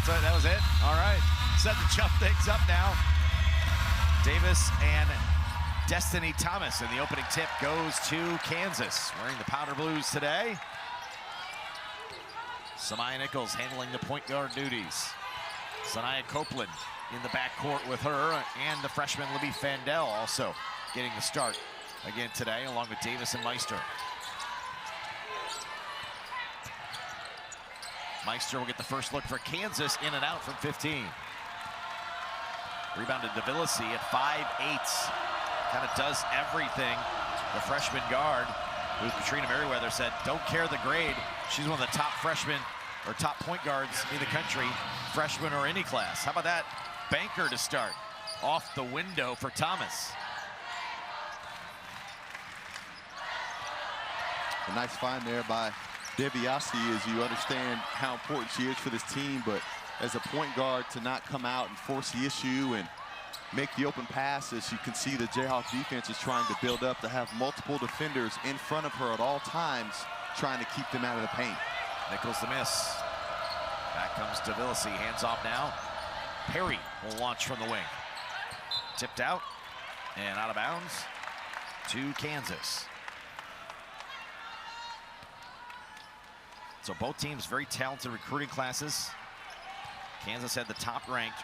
That was it? All right. Set to jump things up now. Davis and Destiny Thomas, and the opening tip goes to Kansas. Wearing the powder blues today. Samaya Nichols handling the point guard duties. Sanaya Copeland in the backcourt with her, and the freshman Libby Fandel also getting the start again today, along with Davis and Meister. Meister will get the first look for Kansas, in and out from 15. Rebounded to Villasy at 5'8". Kind of does everything. The freshman guard, who Katrina Merriweather said, don't care the grade. She's one of the top freshmen or top point guards in the country, freshman or any class. How about that banker to start? Off the window for Thomas. A nice find there by DeBiase, as you understand how important she is for this team, but as a point guard, to not come out and force the issue and make the open passes. You can see the Jayhawk defense is trying to build up to have multiple defenders in front of her at all times, trying to keep them out of the paint. Nichols the miss. Back comes DeVillasi, hands off now. Perry will launch from the wing. Tipped out and out of bounds to Kansas. So both teams very talented recruiting classes. Kansas had the top-ranked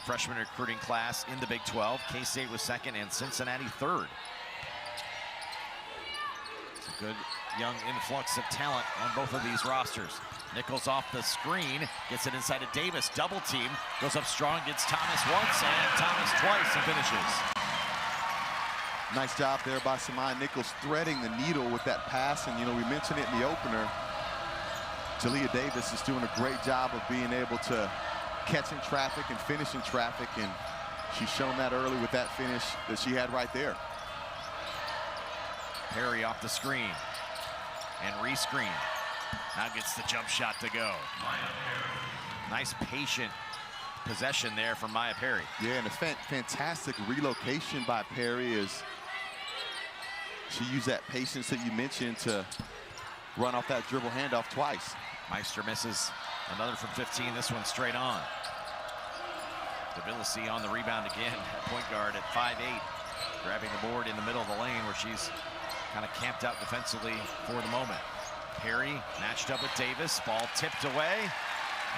freshman recruiting class in the Big 12. K-State was second and Cincinnati third. It's a good young influx of talent on both of these rosters. Nichols off the screen, gets it inside of Davis, double team, goes up strong, gets Thomas once and Thomas twice and finishes. Nice job there by Samaya Nichols, threading the needle with that pass. And, you know, we mentioned it in the opener. Jaliya Davis is doing a great job of being able to catch in traffic and finish in traffic, and she's shown that early with that finish that she had right there. Perry off the screen and re-screen. Now gets the jump shot to go. Nice patient possession there from Maya Perry. Yeah, and a fantastic relocation by Perry as she used that patience that you mentioned to run off that dribble handoff twice. Meister misses another from 15, this one straight on. DeVillasi on the rebound again, point guard at 5'8", grabbing the board in the middle of the lane where she's kind of camped out defensively for the moment. Perry matched up with Davis, ball tipped away,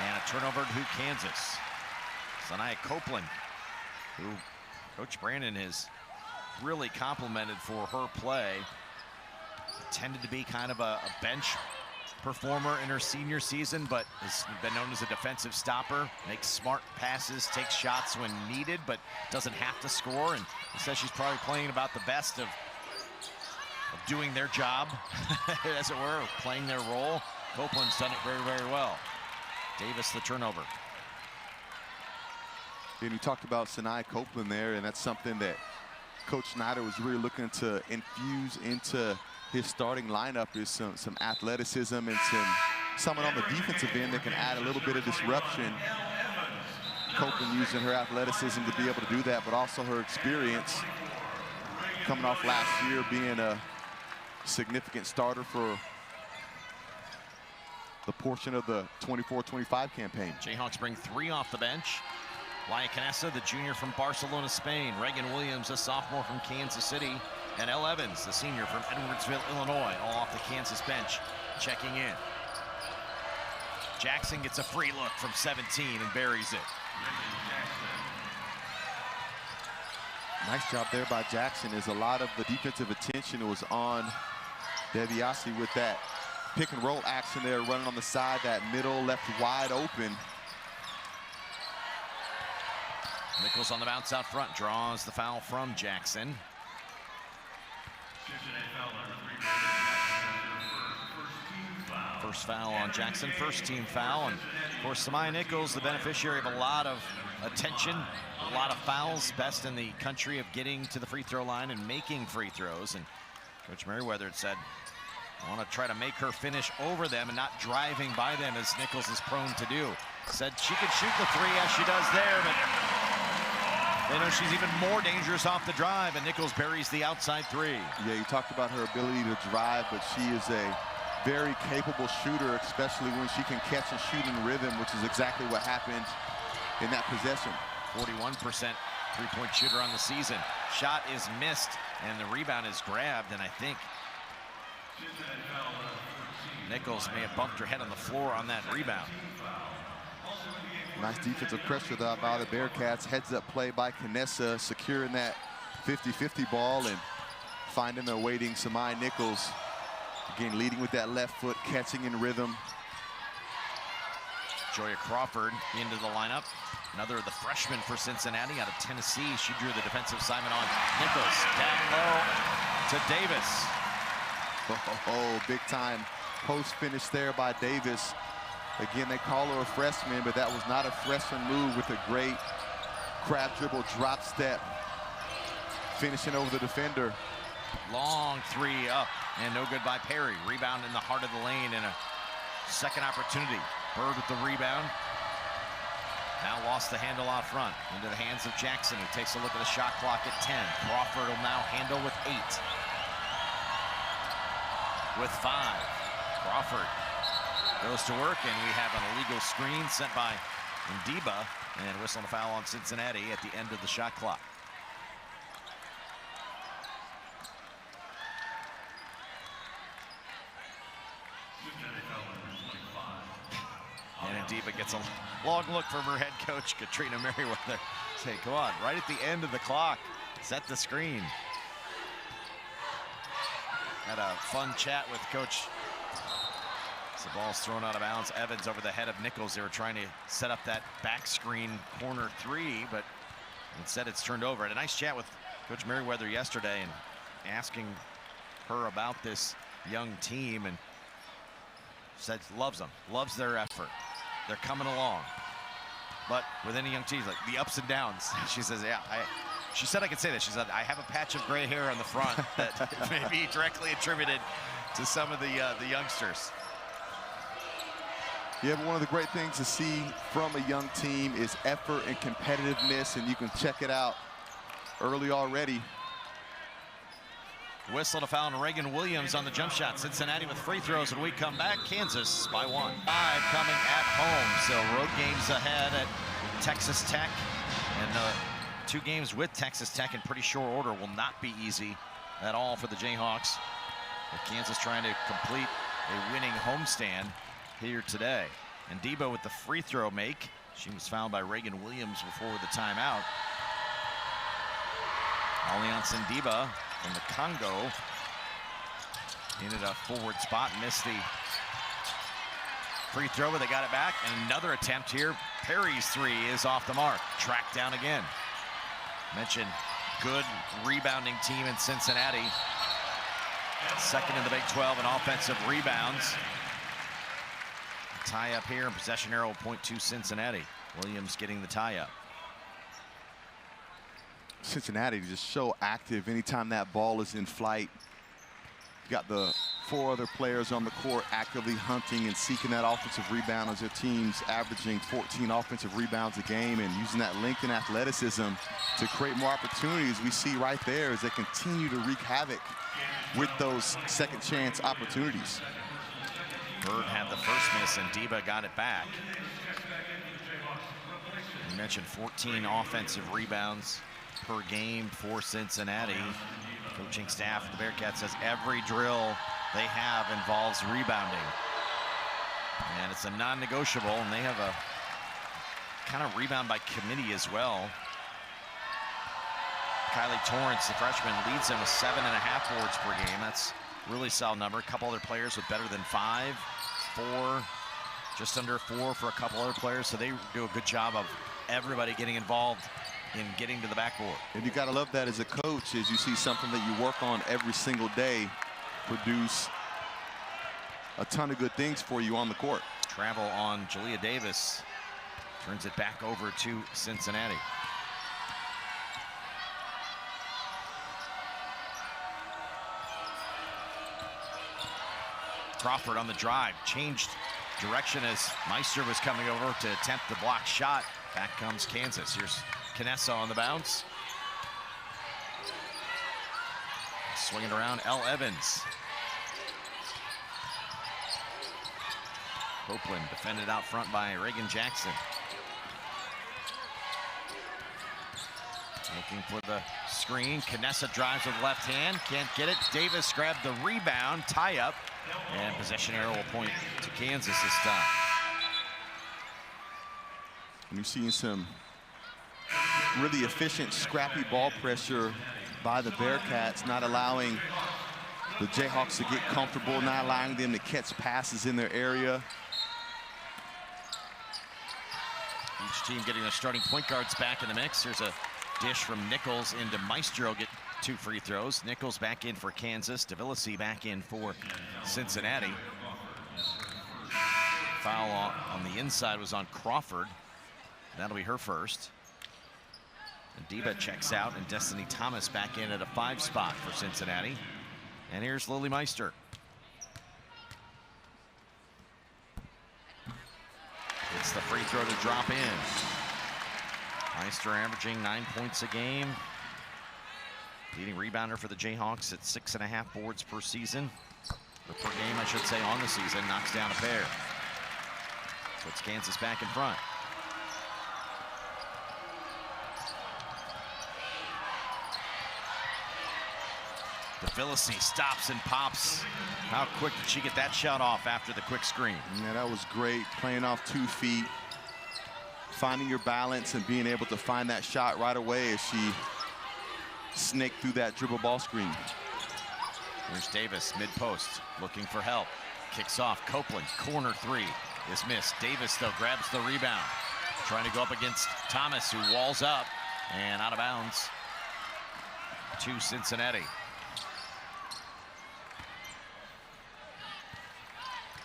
and a turnover to Kansas. Sanaya Copeland, who Coach Brandon has really complimented for her play, tended to be kind of a bench performer in her senior season, but has been known as a defensive stopper, makes smart passes, takes shots when needed, but doesn't have to score. And he says she's probably playing about the best of doing their job, as it were, playing their role. Copeland's done it very, very well. Davis the turnover. And you talked about Sanaya Copeland there, and that's something that Coach Snyder was really looking to infuse into his starting lineup, is some athleticism and someone on the defensive end that can add a little bit of disruption. Copeland using her athleticism to be able to do that, but also her experience coming off last year being a significant starter for the portion of the 24-25 campaign. Jayhawks bring 3 off the bench. Laya Canessa, the junior from Barcelona, Spain. Reagan Williams, a sophomore from Kansas City. And Elle Evans, the senior from Edwardsville, Illinois, all off the Kansas bench, checking in. Jackson gets a free look from 17 and buries it. Nice job there by Jackson, as a lot of the defensive attention was on DeBiase with that pick and roll action there, running on the side, that middle left wide open. Nichols on the bounce out front, draws the foul from Jackson. First foul on Jackson, first team foul. And of course, Samaya Nichols, the beneficiary of a lot of attention, a lot of fouls, best in the country of getting to the free throw line and making free throws. And Coach Merriweather had said, I want to try to make her finish over them and not driving by them, as Nichols is prone to do. Said she could shoot the 3 as she does there, but they know she's even more dangerous off the drive, and Nichols buries the outside 3. Yeah, you talked about her ability to drive, but she is a very capable shooter, especially when she can catch and shoot in rhythm, which is exactly what happened in that possession. 41% three-point shooter on the season. Shot is missed, and the rebound is grabbed, and I think Nichols may have bumped her head on the floor on that rebound. Nice defensive pressure though by the Bearcats. Heads-up play by Knessa, securing that 50-50 ball and finding their waiting Samai Nichols. Again, leading with that left foot, catching in rhythm. Joya Crawford into the lineup. Another of the freshmen for Cincinnati out of Tennessee. She drew the defensive assignment on Nichols. Down low to Davis. Oh, big time post finish there by Davis. Again, they call her a freshman, but that was not a freshman move with a great crab dribble drop step. Finishing over the defender. Long three up and no good by Perry. Rebound in the heart of the lane and a second opportunity. Bird with the rebound. Now lost the handle out front into the hands of Jackson, who takes a look at the shot clock at 10. Crawford will now handle with 8. With 5. Crawford goes to work, and we have an illegal screen sent by Ndiba, and whistle and a foul on Cincinnati at the end of the shot clock. And Ndiba gets a long look from her head coach, Katrina Merriweather. Say, come on, right at the end of the clock, set the screen. Had a fun chat with Coach. The ball's thrown out of bounds. Evans over the head of Nichols. They were trying to set up that back screen corner 3, but instead it's turned over. I had a nice chat with Coach Merriweather yesterday and asking her about this young team, and said loves them, loves their effort. They're coming along. But with any young teams, like the ups and downs, she says, yeah, she said I could say that. She said, I have a patch of gray hair on the front that may be directly attributed to some of the youngsters. Yeah, but one of the great things to see from a young team is effort and competitiveness, and you can check it out early already. Whistle to foul on Reagan Williams on the jump shot. Cincinnati with free throws, and we come back. Kansas by 1. 5 coming at home, so road games ahead at Texas Tech. And 2 games with Texas Tech in pretty short order will not be easy at all for the Jayhawks. With Kansas trying to complete a winning homestand here today. And Debo with the free throw make. She was fouled by Reagan Williams before the timeout. Alliance Ndiba from the Congo into the forward spot, missed the free throw, but they got it back. And another attempt here. Perry's 3 is off the mark. Tracked down again. Mentioned good rebounding team in Cincinnati. Second in the Big 12 in offensive rebounds. Tie up here, and possession arrow will point to Cincinnati. Williams getting the tie up. Cincinnati just so active anytime that ball is in flight. You got the 4 other players on the court actively hunting and seeking that offensive rebound, as their team's averaging 14 offensive rebounds a game, and using that length and athleticism to create more opportunities. We see right there as they continue to wreak havoc with those second chance opportunities. Bird had the first miss, and Deba got it back. You mentioned 14 offensive rebounds per game for Cincinnati. Coaching staff of the Bearcats says every drill they have involves rebounding. And it's a non-negotiable, and they have a kind of rebound by committee as well. Kylie Torrance, the freshman, leads them with 7.5 boards per game. That's really solid number. A couple other players with better than 5, 4, just under 4 for a couple other players. So they do a good job of everybody getting involved in getting to the backboard. And you got to love that as a coach, as you see something that you work on every single day produce a ton of good things for you on the court. Travel on Jaliya Davis. Turns it back over to Cincinnati. Crawford on the drive, changed direction as Meister was coming over to attempt the block shot. Back comes Kansas. Here's Knessa on the bounce. Swinging around, L. Evans. Copeland defended out front by Reagan Jackson. Looking for the screen. Knessa drives with left hand. Can't get it. Davis grabbed the rebound. Tie up. And possession arrow will point to Kansas this time. And you're seeing some really efficient, scrappy ball pressure by the Bearcats, not allowing the Jayhawks to get comfortable, not allowing them to catch passes in their area. Each team getting their starting point guards back in the mix. Here's a dish from Nichols into Maestro. Get 2 free throws. Nichols back in for Kansas. Davis back in for Cincinnati. Foul on the inside was on Crawford. That'll be her first. And Diva checks out, and Destiny Thomas back in at a 5 spot for Cincinnati. And here's Lily Meister. It's the free throw to drop in. Meister averaging 9 points a game. Leading rebounder for the Jayhawks at 6.5 boards per season. Or per game, I should say, on the season. Knocks down a pair. Puts Kansas back in front. Davis stops and pops. How quick did she get that shot off after the quick screen? Yeah, that was great. Playing off 2 feet, finding your balance and being able to find that shot right away as she snaked through that dribble ball screen. Here's Davis, mid-post, looking for help. Kicks off. Copeland, corner 3 is missed. Davis, though, grabs the rebound. Trying to go up against Thomas, who walls up and out of bounds to Cincinnati.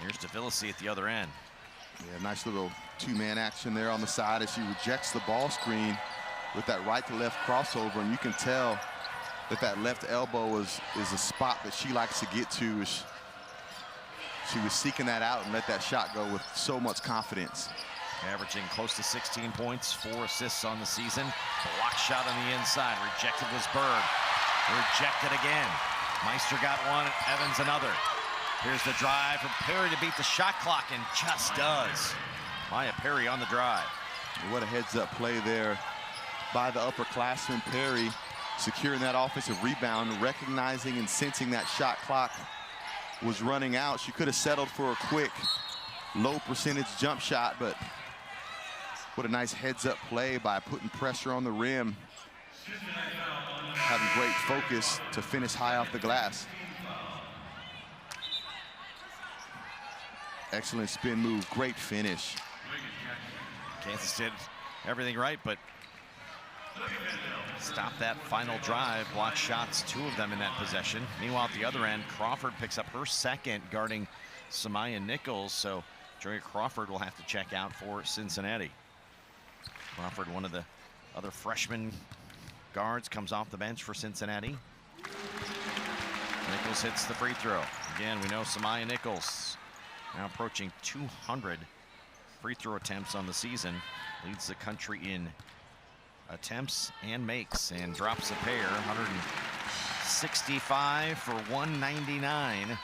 Here's Davis at the other end. Yeah, nice little 2-man action there on the side as she rejects the ball screen with that right to left crossover, and you can tell that that left elbow is a spot that she likes to get to. She was seeking that out and let that shot go with so much confidence. Averaging close to 16 points, 4 assists on the season. Block shot on the inside. Rejected was Bird. Rejected again. Meister got one, Evans another. Here's the drive from Perry to beat the shot clock, and just does. Maya Perry on the drive. What a heads-up play there by the upperclassman Perry, securing that offensive rebound, recognizing and sensing that shot clock was running out. She could have settled for a quick, low percentage jump shot, but what a nice heads-up play by putting pressure on the rim, having great focus to finish high off the glass. Excellent spin move, great finish. Kansas did everything right, but stopped that final drive. Blocked shots, 2 of them in that possession. Meanwhile, at the other end, Crawford picks up her second, guarding Samaya Nichols. So Joya Crawford will have to check out for Cincinnati. Crawford, one of the other freshman guards, comes off the bench for Cincinnati. Nichols hits the free throw. Again, we know Samaya Nichols now approaching 200 free throw attempts on the season. Leads the country in attempts and makes, and drops a pair. 165 for 199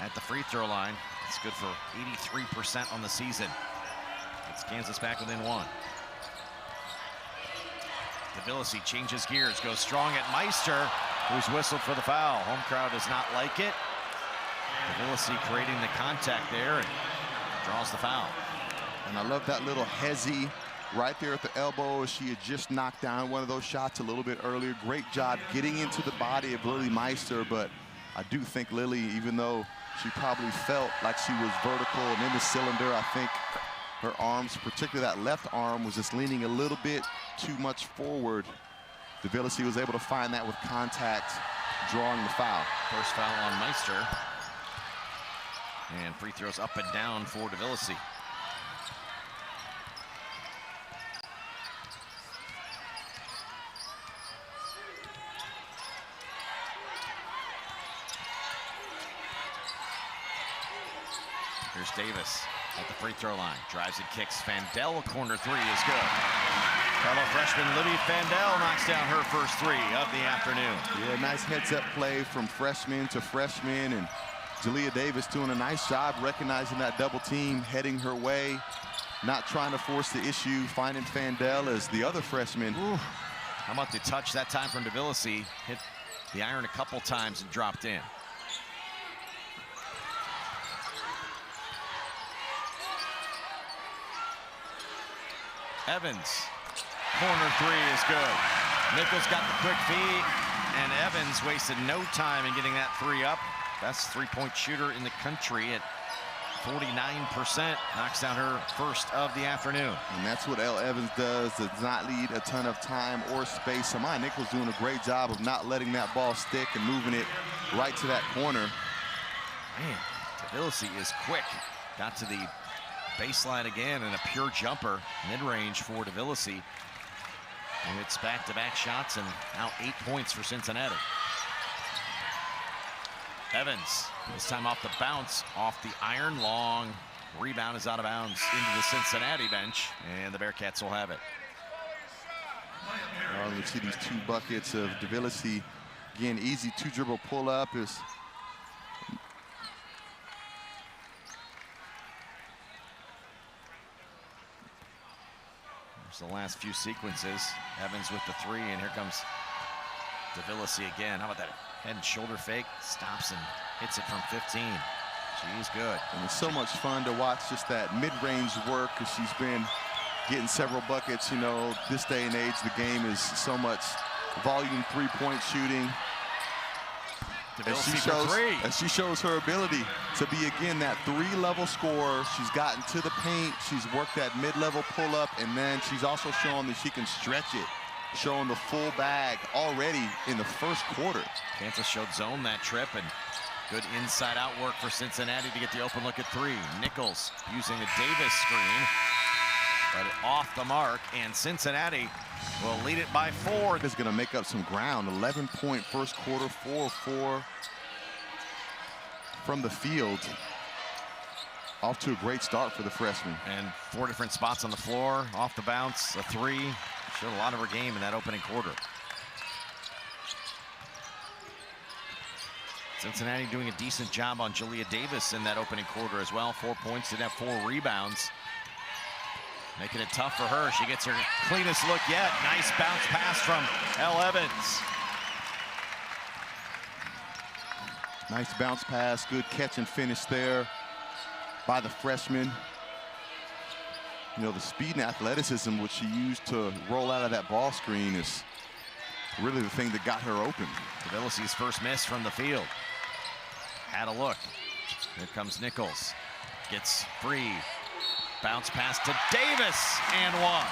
at the free throw line. It's good for 83% on the season. It's Kansas back within 1. Davis changes gears, goes strong at Meister, who's whistled for the foul. Home crowd does not like it. Davis creating the contact there and draws the foul. And I love that little hezzy right there at the elbow. She had just knocked down one of those shots a little bit earlier. Great job getting into the body of Lily Meister, but I do think Lily, even though she probably felt like she was vertical and in the cylinder, I think her arms, particularly that left arm, was just leaning a little bit too much forward. Davis was able to find that with contact, drawing the foul. First foul on Meister. And free throws up and down for Davis. Here's Davis at the free throw line. Drives and kicks. Fandel, corner 3 is good. Fellow freshman Libby Fandel knocks down her first 3 of the afternoon. Yeah, nice heads-up play from freshman to freshman, and Jaliya Davis doing a nice job recognizing that double team, heading her way, not trying to force the issue, finding Fandel as the other freshman. Ooh. How about the touch that time from Davis? Hit the iron a couple times and dropped in. Evans, corner three is good. Nichols got the quick feed, and Evans wasted no time in getting that three up. Best three-point shooter in the country at 49%. Knocks down her first of the afternoon. And that's what Elle Evans does not lead a ton of time or space. Samaya Nichols doing a great job of not letting that ball stick and moving it right to that corner. Man, Davis is quick. Got to the baseline again, and a pure jumper mid-range for Davis. And it's back-to-back shots, and now 8 points for Cincinnati. Evans, this time off the bounce, off the iron. Long rebound is out of bounds into the Cincinnati bench, and the Bearcats will have it. Oh, we see these 2 buckets of Davis. Again, easy 2-dribble pull-up is. There's the last few sequences. Evans with the three, and here comes Davis again. How about that head and shoulder fake? Stops and hits it from 15. She's good. And it's so much fun to watch just that mid-range work, because she's been getting several buckets. You know, this day and age, the game is so much volume three-point shooting. As she shows her ability to be, again, that 3-level scorer. She's gotten to the paint. She's worked that mid-level pull-up, and then she's also shown that she can stretch it, showing the full bag already in the first quarter. Kansas showed zone that trip, and good inside-out work for Cincinnati to get the open look at three. Nichols using the Davis screen, but off the mark, and Cincinnati will lead it by 4. Is going to make up some ground. 11-point first quarter, 4-4 from the field. Off to a great start for the freshman. And 4 different spots on the floor, off the bounce, a three. Showed a lot of her game in that opening quarter. Cincinnati doing a decent job on Jaliya Davis in that opening quarter as well. 4 points, did have 4 rebounds. Making it tough for her. She gets her cleanest look yet. Nice bounce pass from Elle Evans. Nice bounce pass, good catch and finish there by the freshman. You know, the speed and athleticism which she used to roll out of that ball screen is really the thing that got her open. Davis's first miss from the field. Had a look. Here comes Nichols. Gets free. Bounce pass to Davis, and 1.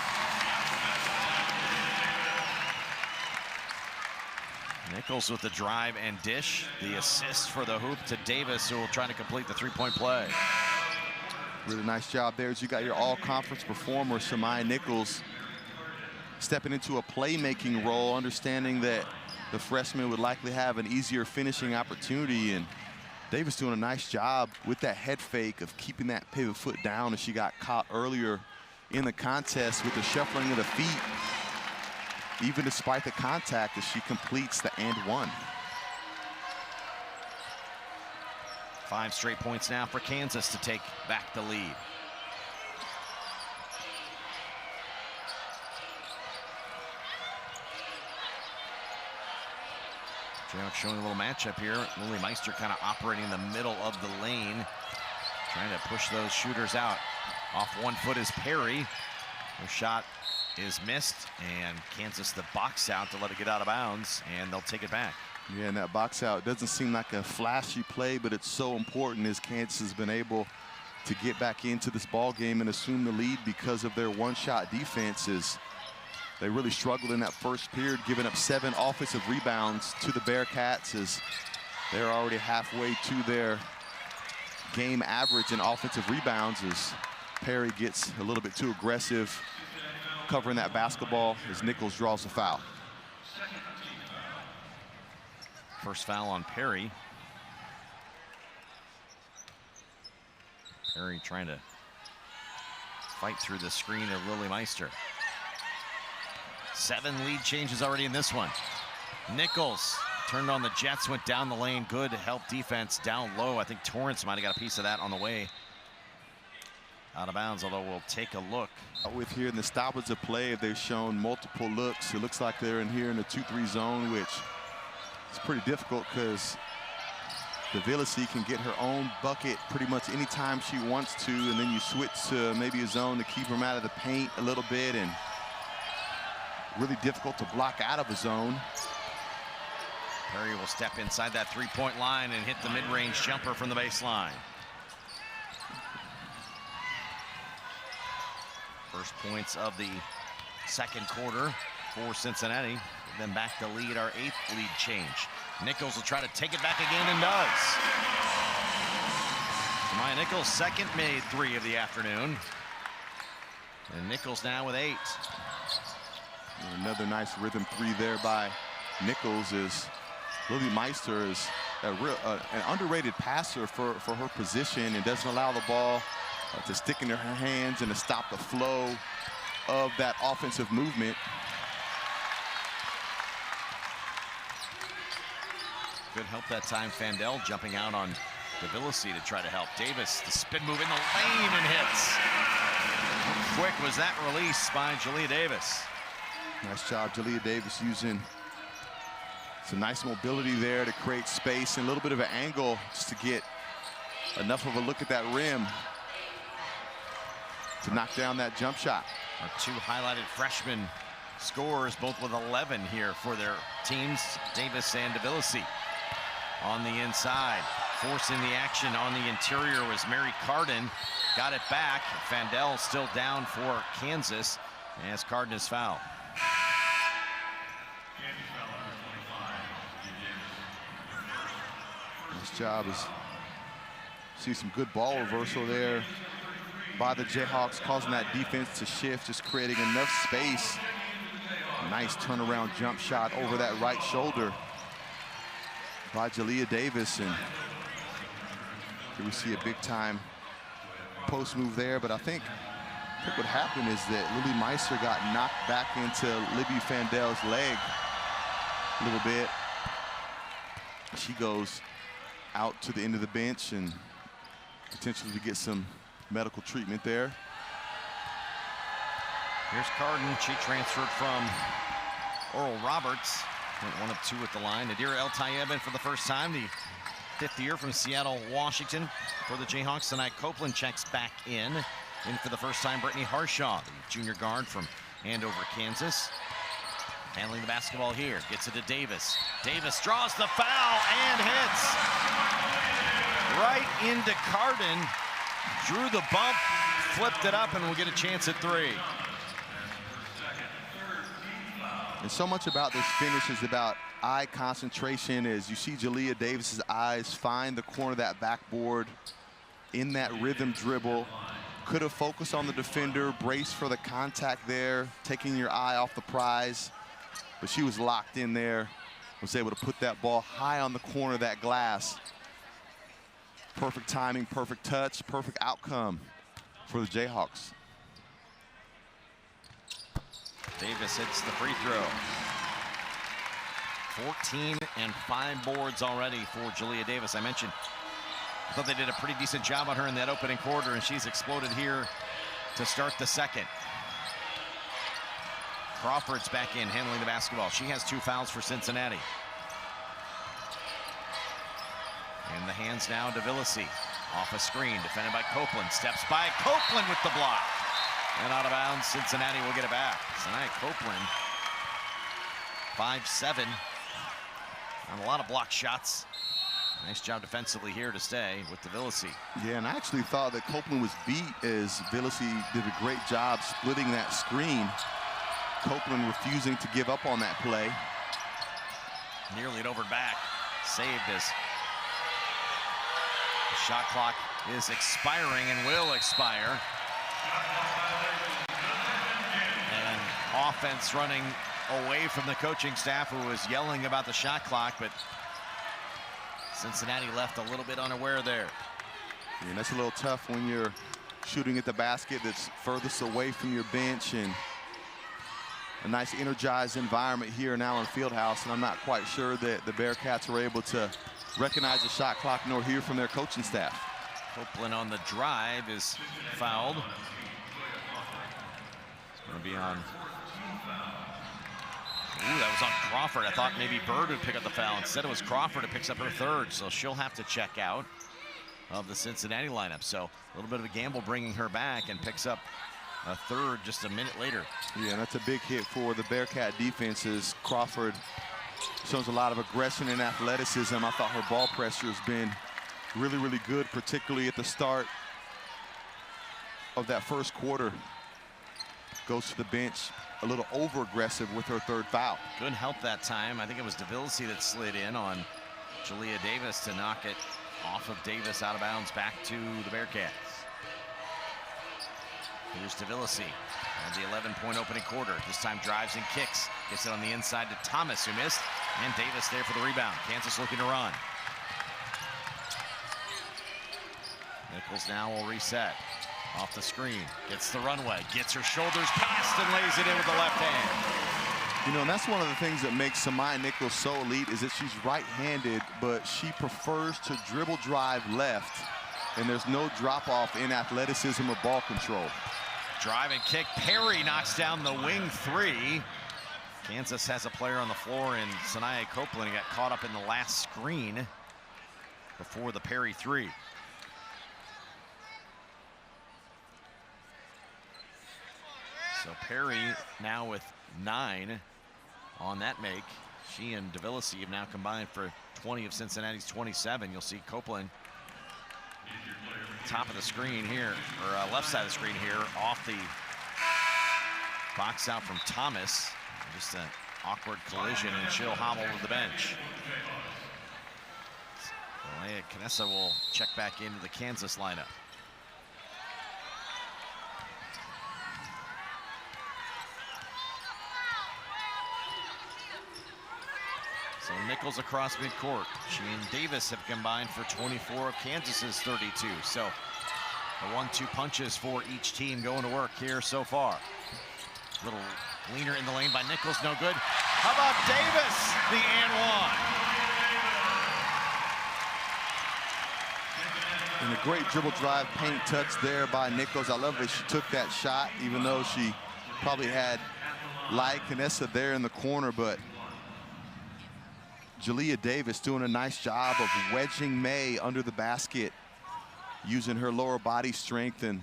Nichols with the drive and dish. The assist for the hoop to Davis, who will try to complete the three-point play. Really nice job there as you got your all-conference performer, Samaya Nichols, stepping into a playmaking role, understanding that the freshman would likely have an easier finishing opportunity, and Davis doing a nice job with that head fake of keeping that pivot foot down as she got caught earlier in the contest with the shuffling of the feet, even despite the contact, as she completes the and 1. 5 straight points now for Kansas to take back the lead. Jayhawks showing a little matchup here. Lily Meister kind of operating in the middle of the lane, trying to push those shooters out. Off 1 foot is Perry. Her shot is missed, and Kansas the box out to let it get out of bounds, and they'll take it back. Yeah, and that box out doesn't seem like a flashy play, but it's so important as Kansas has been able to get back into this ball game and assume the lead because of their one-shot defenses. They really struggled in that first period, giving up 7 offensive rebounds to the Bearcats, as they're already halfway to their game average in offensive rebounds, as Perry gets a little bit too aggressive covering that basketball as Nichols draws a foul. First foul on Perry. Perry trying to fight through the screen of Lily Meister. 7 lead changes already in this one. Nichols turned on the Jets, went down the lane. Good help defense down low. I think Torrance might have got a piece of that on the way out of bounds, although we'll take a look. With here in the stoppage of play, they've shown multiple looks. It looks like they're in here in the 2-3 zone, which is pretty difficult because Davis can get her own bucket pretty much anytime she wants to, and then you switch to maybe a zone to keep them out of the paint a little bit, and really difficult to block out of a zone. Perry will step inside that three-point line and hit the mid-range jumper from the baseline. First points of the second quarter for Cincinnati. Give them back to lead, our 8th lead change. Nichols will try to take it back again and does. Maya Nichols' second made 3 of the afternoon. And Nichols now with 8. And another nice rhythm 3 there by Nichols. Is Lily Meister is an underrated passer for her position, and doesn't allow the ball to stick in her hands and to stop the flow of that offensive movement. Good help that time. Fandel jumping out on Davis to try to help. Davis, the spin move in the lane and hits. How quick was that release by Jaliya Davis? Nice job, Jaliya Davis, using some nice mobility there to create space and a little bit of an angle just to get enough of a look at that rim to knock down that jump shot. Our 2 highlighted freshmen scorers, both with 11 here for their teams, Davis and Davis. On the inside, forcing the action on the interior was Mary Carden. Got it back. Fandel still down for Kansas as Carden is fouled. Nice job. See some good ball reversal there by the Jayhawks, causing that defense to shift, just creating enough space. Nice turnaround jump shot over that right shoulder by Jaliya Davis. And here we see a big time post move there, but I think what happened is that Lily Meister got knocked back into Libby Fandel's leg a little bit. She goes out to the end of the bench and potentially to get some medical treatment there. Here's Carden. She transferred from Oral Roberts. Went 1 of 2 at the line. Nadira El-Tayeb in for the first time, the 5th year from Seattle, Washington. For the Jayhawks tonight, Copeland checks back in. In for the first time, Brittany Harshaw, the junior guard from Andover, Kansas. Handling the basketball here. Gets it to Davis. Davis draws the foul and hits. Right into Carden. Drew the bump, flipped it up, and will get a chance at 3. And so much about this finish is about eye concentration. As you see Jaliya Davis's eyes find the corner of that backboard in that rhythm dribble. Could have focused on the defender, braced for the contact there, taking your eye off the prize. But she was locked in there, was able to put that ball high on the corner of that glass. Perfect timing, perfect touch, perfect outcome for the Jayhawks. Davis hits the free throw. 14 and 5 boards already for Jaliya Davis. I mentioned, I thought they did a pretty decent job on her in that opening quarter, and she's exploded here to start the second. Crawford's back in handling the basketball. She has 2 fouls for Cincinnati. And the hands now to Davis. Off a screen, defended by Copeland. Steps by Copeland with the block. And out of bounds, Cincinnati will get it back. Tonight, Copeland, 5'7", on a lot of block shots. Nice job defensively here to stay with Davis. Yeah, and I actually thought that Copeland was beat as Davis did a great job splitting that screen. Copeland refusing to give up on that play. Nearly an over back. Saved as the shot clock is expiring and will expire. And offense running away from the coaching staff, who was yelling about the shot clock, but Cincinnati left a little bit unaware there. Yeah, that's a little tough when you're shooting at the basket that's furthest away from your bench, and a nice energized environment here in Allen Fieldhouse, and I'm not quite sure that the Bearcats were able to recognize the shot clock nor hear from their coaching staff. Copeland on the drive is fouled. It's going to be on. Ooh, that was on Crawford. I thought maybe Bird would pick up the foul. Instead, it was Crawford who picks up her third, so she'll have to check out of the Cincinnati lineup. So a little bit of a gamble bringing her back, and picks up a third just a minute later. Yeah, that's a big hit for the Bearcat defenses. Crawford shows a lot of aggression and athleticism. I thought her ball pressure has been really, really good, particularly at the start of that first quarter. Goes to the bench a little over-aggressive with her third foul. Good help that time. I think it was Davis that slid in on Jaliya Davis to knock it off of Davis out of bounds back to the Bearcats. Here's Davis and the 11-point opening quarter. This time drives and kicks. Gets it on the inside to Thomas, who missed, and Davis there for the rebound. Kansas looking to run. Nichols now will reset. Off the screen, gets the runway, gets her shoulders past and lays it in with the left hand. You know, and that's one of the things that makes Cincinnati Nichols so elite, is that she's right-handed, but she prefers to dribble drive left, and there's no drop-off in athleticism or ball control. Drive and kick. Perry knocks down the wing three. Kansas has a player on the floor in Sanaya Copeland. He got caught up in the last screen before the Perry three. So Perry now with 9 on that make. She and Davis have now combined for 20 of Cincinnati's 27. You'll see Copeland top of the screen here, or left side of the screen here, off the box out from Thomas. Just an awkward collision, and she'll hobble to the bench. Jaliya Davis will check back into the Kansas lineup. So Nichols across midcourt. She and Davis have combined for 24 of Kansas's 32. So the 1-2 punches for each team going to work here so far. Little leaner in the lane by Nichols, no good. How about Davis, the and one? And a great dribble drive paint touch there by Nichols. I love that she took that shot, even though she probably had Canessa there in the corner, but Jaliya Davis doing a nice job of wedging May under the basket, using her lower body strength and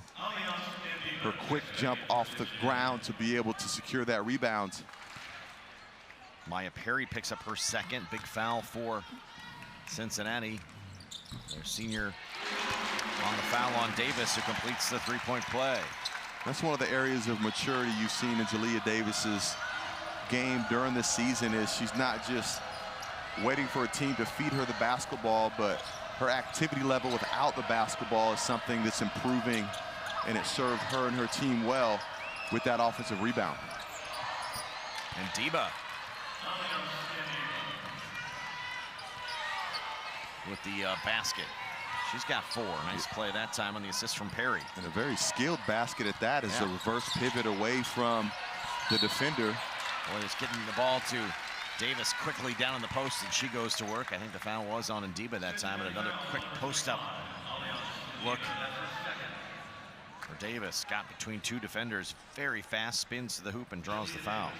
her quick jump off the ground to be able to secure that rebound. Maya Perry picks up her second. Big foul for Cincinnati. Their senior on the foul on Davis, who completes the three-point play. That's one of the areas of maturity you've seen in Jaliya Davis's game during this season, is she's not just waiting for a team to feed her the basketball, but her activity level without the basketball is something that's improving, and it served her and her team well with that offensive rebound. And Deba with the basket. She's got 4. Nice play that time on the assist from Perry. And a very skilled basket at that, as a reverse pivot away from the defender. Boy, just getting the ball to Davis quickly down in the post, and she goes to work. I think the foul was on Ndiba that time, and another quick post-up look for Davis. Got between 2 defenders, very fast, spins to the hoop and draws the foul.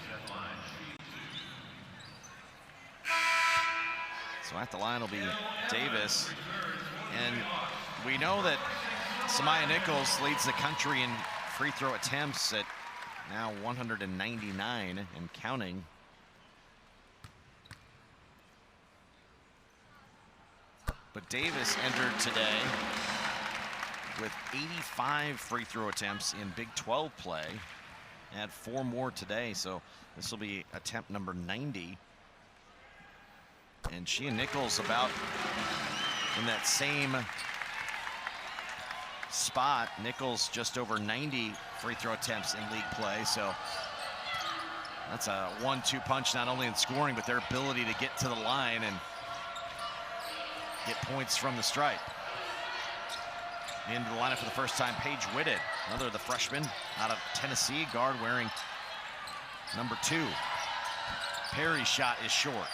So at the line will be Davis, and we know that Samaya Nichols leads the country in free throw attempts at now 199 and counting. But Davis entered today with 85 free throw attempts in Big 12 play. Had 4 more today, so this will be attempt number 90. And she and Nichols about in that same spot. Nichols just over 90 free throw attempts in league play, so that's a 1-2 punch, not only in scoring, but their ability to get to the line and get points from the stripe. Into the lineup for the first time, Paige Whitted, another of the freshmen out of Tennessee, guard wearing number 2. Perry's shot is short.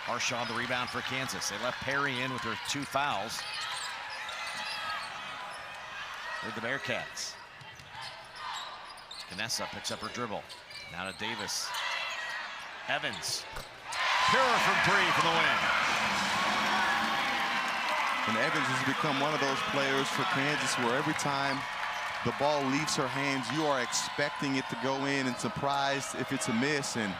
Harshaw the rebound for Kansas. They left Perry in with her 2 fouls. With the Bearcats. Canessa picks up her dribble. Now to Davis. Evans. Pure from 3 for the win. And Evans has become one of those players for Kansas where every time the ball leaves her hands, you are expecting it to go in and surprised if it's a miss, and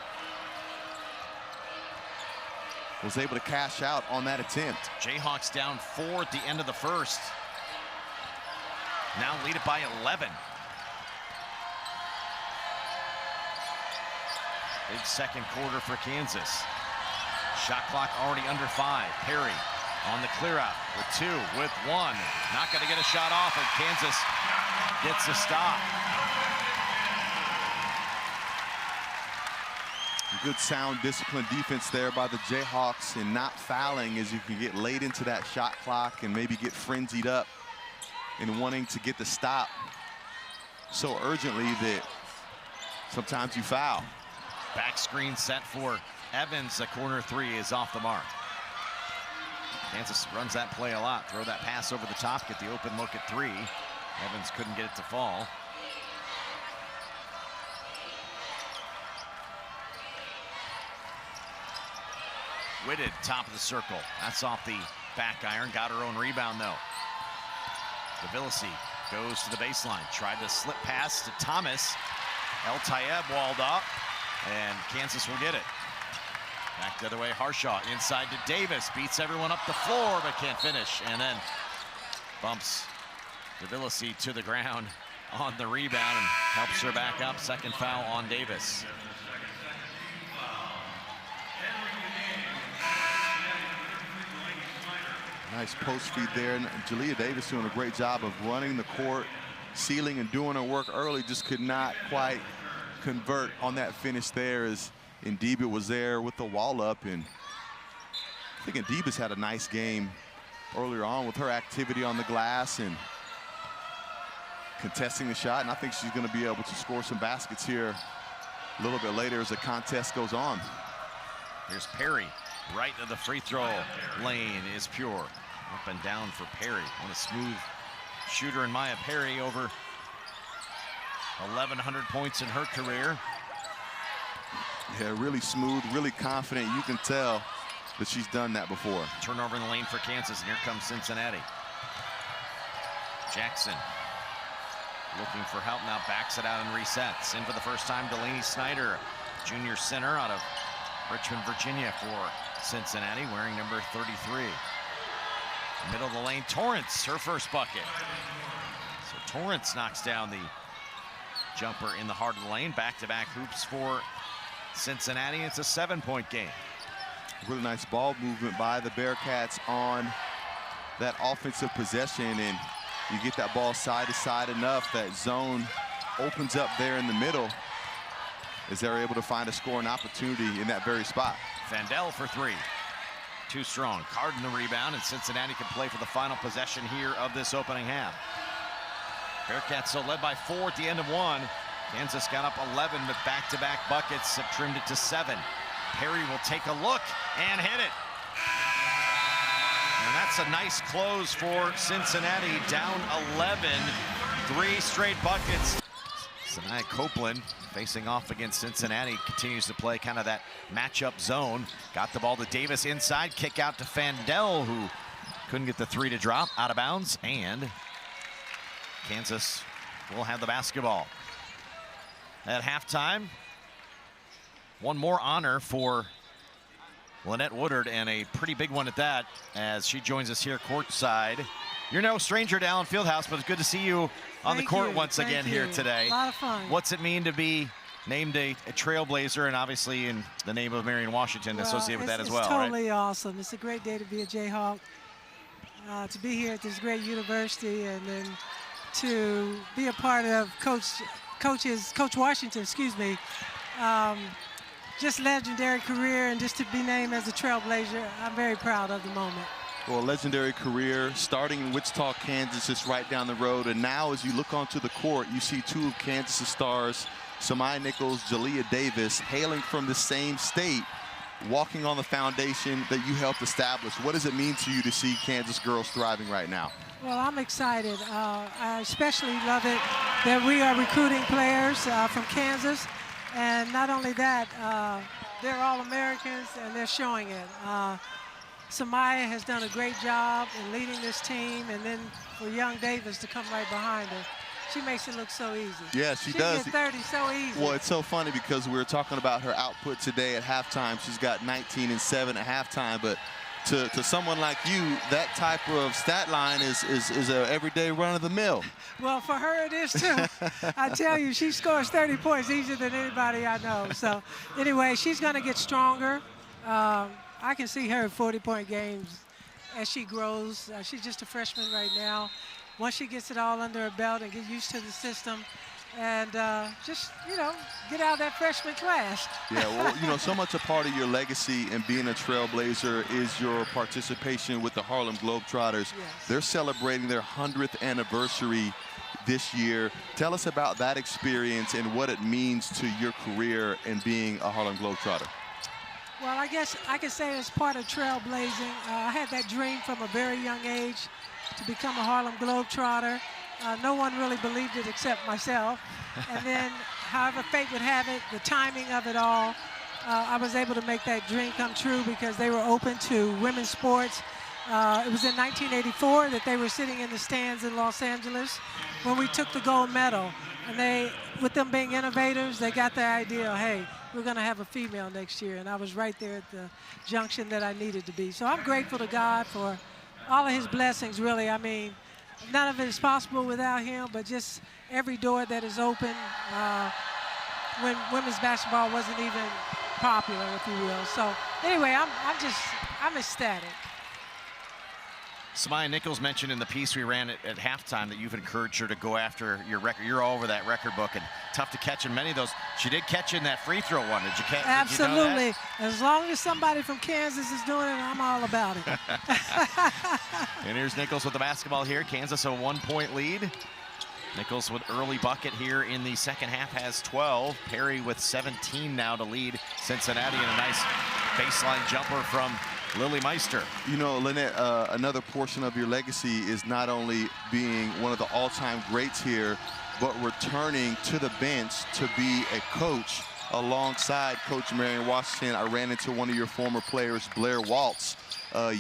was able to cash out on that attempt. Jayhawks down 4 at the end of the first. Now lead it by 11. Big second quarter for Kansas. Shot clock already under 5. Perry on the clear out with 2, with 1. Not going to get a shot off, and Kansas gets a stop. Good sound disciplined defense there by the Jayhawks, and not fouling as you can get late into that shot clock and maybe get frenzied up in wanting to get the stop so urgently that sometimes you foul. Back screen set for Evans. The corner 3 is off the mark. Kansas runs that play a lot. Throw that pass over the top, get the open look at 3. Evans couldn't get it to fall. Whitted, top of the circle. That's off the back iron. Got her own rebound, though. Davilisi goes to the baseline. Tried to slip pass to Thomas. El Tayeb walled up, and Kansas will get it. Back the other way, Harshaw inside to Davis. Beats everyone up the floor, but can't finish. And then bumps Davilisi to the ground on the rebound and helps her back up. Second foul on Davis. Nice post feed there. And Jaliya Davis doing a great job of running the court, sealing and doing her work early. Just could not quite convert on that finish there as Ndibit was there with the wall up. And I think Ndibit's had a nice game earlier on with her activity on the glass and contesting the shot. And I think she's going to be able to score some baskets here a little bit later as the contest goes on. Here's Perry. Right to the free throw lane is Pure. Up and down for Perry. What a smooth shooter in Maya Perry, over 1,100 points in her career. Yeah, really smooth, really confident. You can tell that she's done that before. Turnover in the lane for Kansas, and here comes Cincinnati. Jackson looking for help, now backs it out and resets. In for the first time, Delaney Snyder, junior center out of Richmond, Virginia for Cincinnati, wearing number 33. Middle of the lane, Torrance, her first bucket. So Torrance knocks down the jumper in the heart of the lane. Back-to-back hoops for Cincinnati. It's a 7-point game. Really nice ball movement by the Bearcats on that offensive possession, and you get that ball side to side enough that zone opens up there in the middle as they're able to find a scoring opportunity in that very spot. Vandell for 3. Too strong. Carden the rebound, and Cincinnati can play for the final possession here of this opening half. Bearcats so led by 4 at the end of 1. Kansas got up 11, but back-to-back buckets have trimmed it to 7. Perry will take a look and hit it. And that's a nice close for Cincinnati, down 11. 3 straight buckets. Sanaya Copeland facing off against Cincinnati, continues to play kind of that matchup zone. Got the ball to Davis inside, kick out to Vandell, who couldn't get the 3 to drop, out of bounds, and Kansas will have the basketball. At halftime, one more honor for Lynette Woodard, and a pretty big one at that, as she joins us here courtside. You're no stranger to Allen Fieldhouse, but it's good to see you on the court once again here today. A lot of fun. What's it mean to be named a trailblazer, and obviously in the name of Marion Washington associated with that as well? It's totally awesome. It's a great day to be a Jayhawk, to be here at this great university, and then to be a part of Coach Washington, excuse me. Just legendary career, and just to be named as a trailblazer, I'm very proud of the moment. Well, legendary career, starting in Wichita, Kansas, just right down the road. And now as you look onto the court, you see 2 of Kansas' stars Samaya Nichols, Jaliya Davis, hailing from the same state, walking on the foundation that you helped establish. What does it mean to you to see Kansas girls thriving right now? Well, I'm excited. I especially love it that we are recruiting players from Kansas. And not only that, they're All-Americans, and they're showing it. Samaya has done a great job in leading this team, and then for young Davis to come right behind her. She makes it look so easy. Yeah, she does. She get 30 so easy. Well, it's so funny because we were talking about her output today at halftime. She's got 19 and 7 at halftime, but to someone like you, that type of stat line is a everyday run-of-the-mill. Well, for her it is too. I tell you, she scores 30 points easier than anybody I know. So anyway, she's going to get stronger. I can see her 40-point games as she grows. She's just a freshman right now. Once she gets it all under her belt and get used to the system, and just, you know, get out of that freshman class. Yeah, well, you know, so much a part of your legacy and being a trailblazer is your participation with the Harlem Globetrotters. Yes. They're celebrating their 100th anniversary this year. Tell us about that experience and what it means to your career in being a Harlem Globetrotter. Well, I guess I could say it's part of trailblazing. I had that dream from a very young age to become a Harlem Globetrotter. No one really believed it except myself. And then, however fate would have it, the timing of it all, I was able to make that dream come true because they were open to women's sports. It was in 1984 that they were sitting in the stands in Los Angeles when we took the gold medal. And they, with them being innovators, they got the idea, hey, we're going to have a female next year. And I was right there at the junction that I needed to be. So I'm grateful to God for all of his blessings, really. I mean, none of it is possible without him, but just every door that is open when women's basketball wasn't even popular, if you will. So anyway, I'm ecstatic. Samaya Nichols mentioned in the piece we ran at halftime that you've encouraged her to go after your record. You're all over that record book, and tough to catch in many of those. She did catch in that free throw one. Did you catch? Absolutely. Did you know that? As long as somebody from Kansas is doing it, I'm all about it. And here's Nichols with the basketball here. Kansas a 1-point lead. Nichols with early bucket here in the second half has 12. Perry with 17 now to lead Cincinnati, and a nice baseline jumper from Lily Meister. You know, Lynette, another portion of your legacy is not only being one of the all-time greats here, but returning to the bench to be a coach alongside Coach Marion Washington. I ran into one of your former players, Blair Waltz,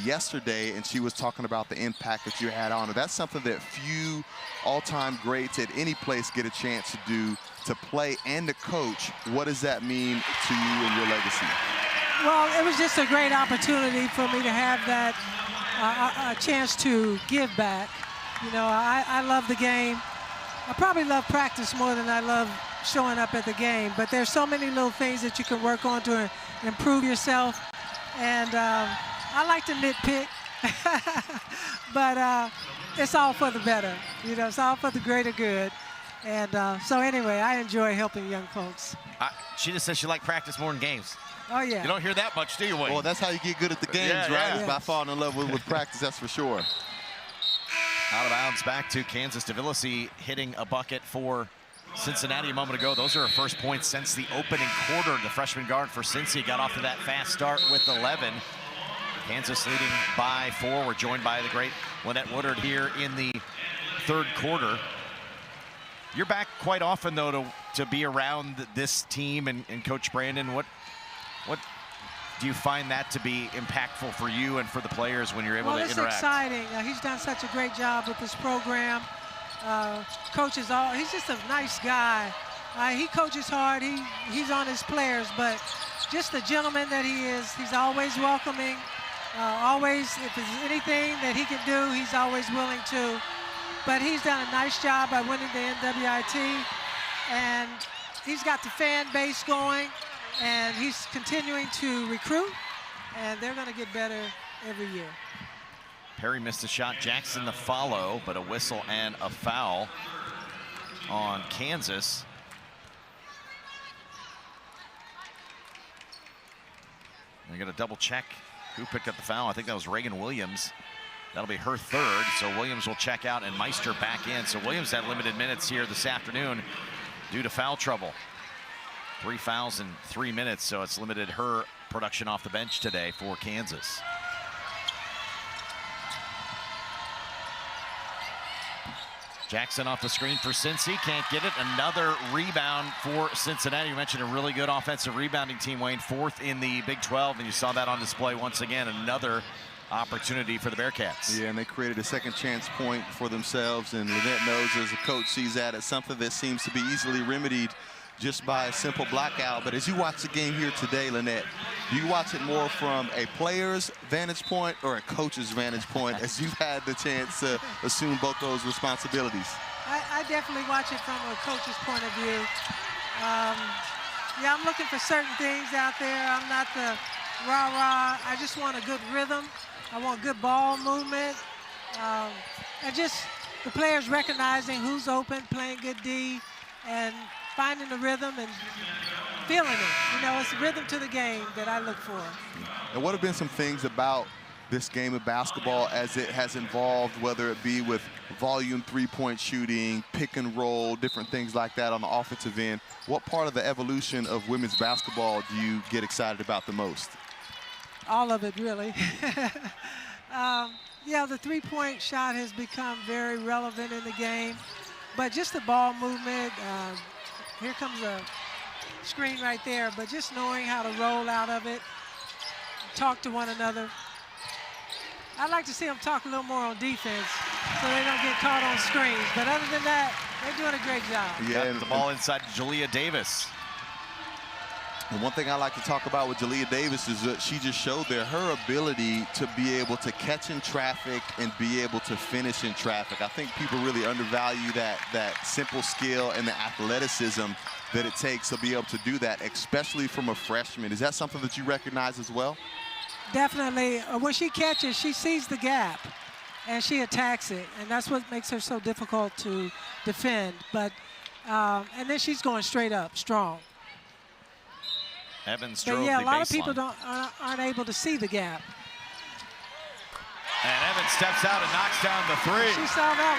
yesterday, and she was talking about the impact that you had on her. That's something that few all-time greats at any place get a chance to do, to play and to coach. What does that mean to you and your legacy? Well, it was just a great opportunity for me to have that a chance to give back. You know, I love the game. I probably love practice more than I love showing up at the game, but there's so many little things that you can work on to improve yourself. And I like to nitpick, but it's all for the better. You know, it's all for the greater good. And so anyway, I enjoy helping young folks. She just says she liked practice more than games. Oh, yeah. You don't hear that much, do you, Wayne? Well, that's how you get good at the games, right? Yeah. It's by falling in love with practice, that's for sure. Out of bounds back to Kansas. DeVillesi hitting a bucket for Cincinnati a moment ago. Those are her first points since the opening quarter. The freshman guard for Cincy got off to that fast start with 11. Kansas leading by 4. We're joined by the great Lynette Woodard here in the third quarter. You're back quite often, though, to be around this team and Coach Brandon. What do you find that to be impactful for you and for the players when you're able to interact? Well, it's exciting. He's done such a great job with this program. He's just a nice guy. He coaches hard. He's on his players, but just the gentleman that he is, he's always welcoming. Always, if there's anything that he can do, he's always willing to. But he's done a nice job by winning the NWIT, and he's got the fan base going, and he's continuing to recruit, and they're going to get better every year. Perry missed a shot. Jackson the follow, but a whistle and a foul on Kansas. They're going to double check who picked up the foul. I think that was Reagan Williams. That'll be her third, so Williams will check out and Meister back in. So Williams had limited minutes here this afternoon due to foul trouble. 3 fouls in 3 minutes, so it's limited her production off the bench today for Kansas. Jackson off the screen for Cincy, can't get it. Another rebound for Cincinnati. You mentioned a really good offensive rebounding team, Wayne, 4th in the Big 12, and you saw that on display once again. Another opportunity for the Bearcats. Yeah, and they created a second chance point for themselves, and Lynette knows as a coach sees that as something that seems to be easily remedied just by a simple blackout. But as you watch the game here today, Lynette, do you watch it more from a player's vantage point or a coach's vantage point as you've had the chance to assume both those responsibilities? I definitely watch it from a coach's point of view. Yeah, I'm looking for certain things out there. I'm not the rah-rah. I just want a good rhythm. I want good ball movement. And just the players recognizing who's open, playing good D, and finding the rhythm and feeling it. You know, it's the rhythm to the game that I look for. And what have been some things about this game of basketball as it has involved, whether it be with volume three-point shooting, pick and roll, different things like that on the offensive end? What part of the evolution of women's basketball do you get excited about the most? All of it, really. Yeah, the three-point shot has become very relevant in the game, but just the ball movement, here comes a screen right there, but just knowing how to roll out of it, talk to one another. I'd like to see them talk a little more on defense so they don't get caught on screens, but other than that, they're doing a great job. Yeah, and the ball inside Jaliya Davis. And one thing I like to talk about with Jaliya Davis is that she just showed there her ability to be able to catch in traffic and be able to finish in traffic. I think people really undervalue that simple skill and the athleticism that it takes to be able to do that, especially from a freshman. Is that something that you recognize as well? Definitely. When she catches, she sees the gap and she attacks it, and that's what makes her so difficult to defend. But and then she's going straight up, strong. Evans drove yeah, the a lot of baseline. people aren't able to see the gap. And Evans steps out and knocks down the three. She saw that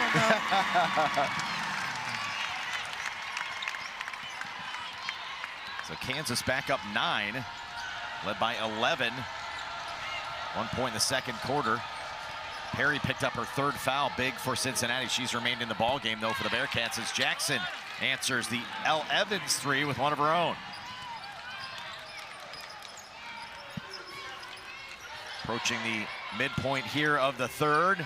So one, though. Kansas back up 9, led by 11. 1 point in the second quarter. Perry picked up her 3rd foul, big for Cincinnati. She's remained in the ball game, though, for the Bearcats as Jackson answers the L. Evans three with one of her own. Approaching the midpoint here of the 3rd.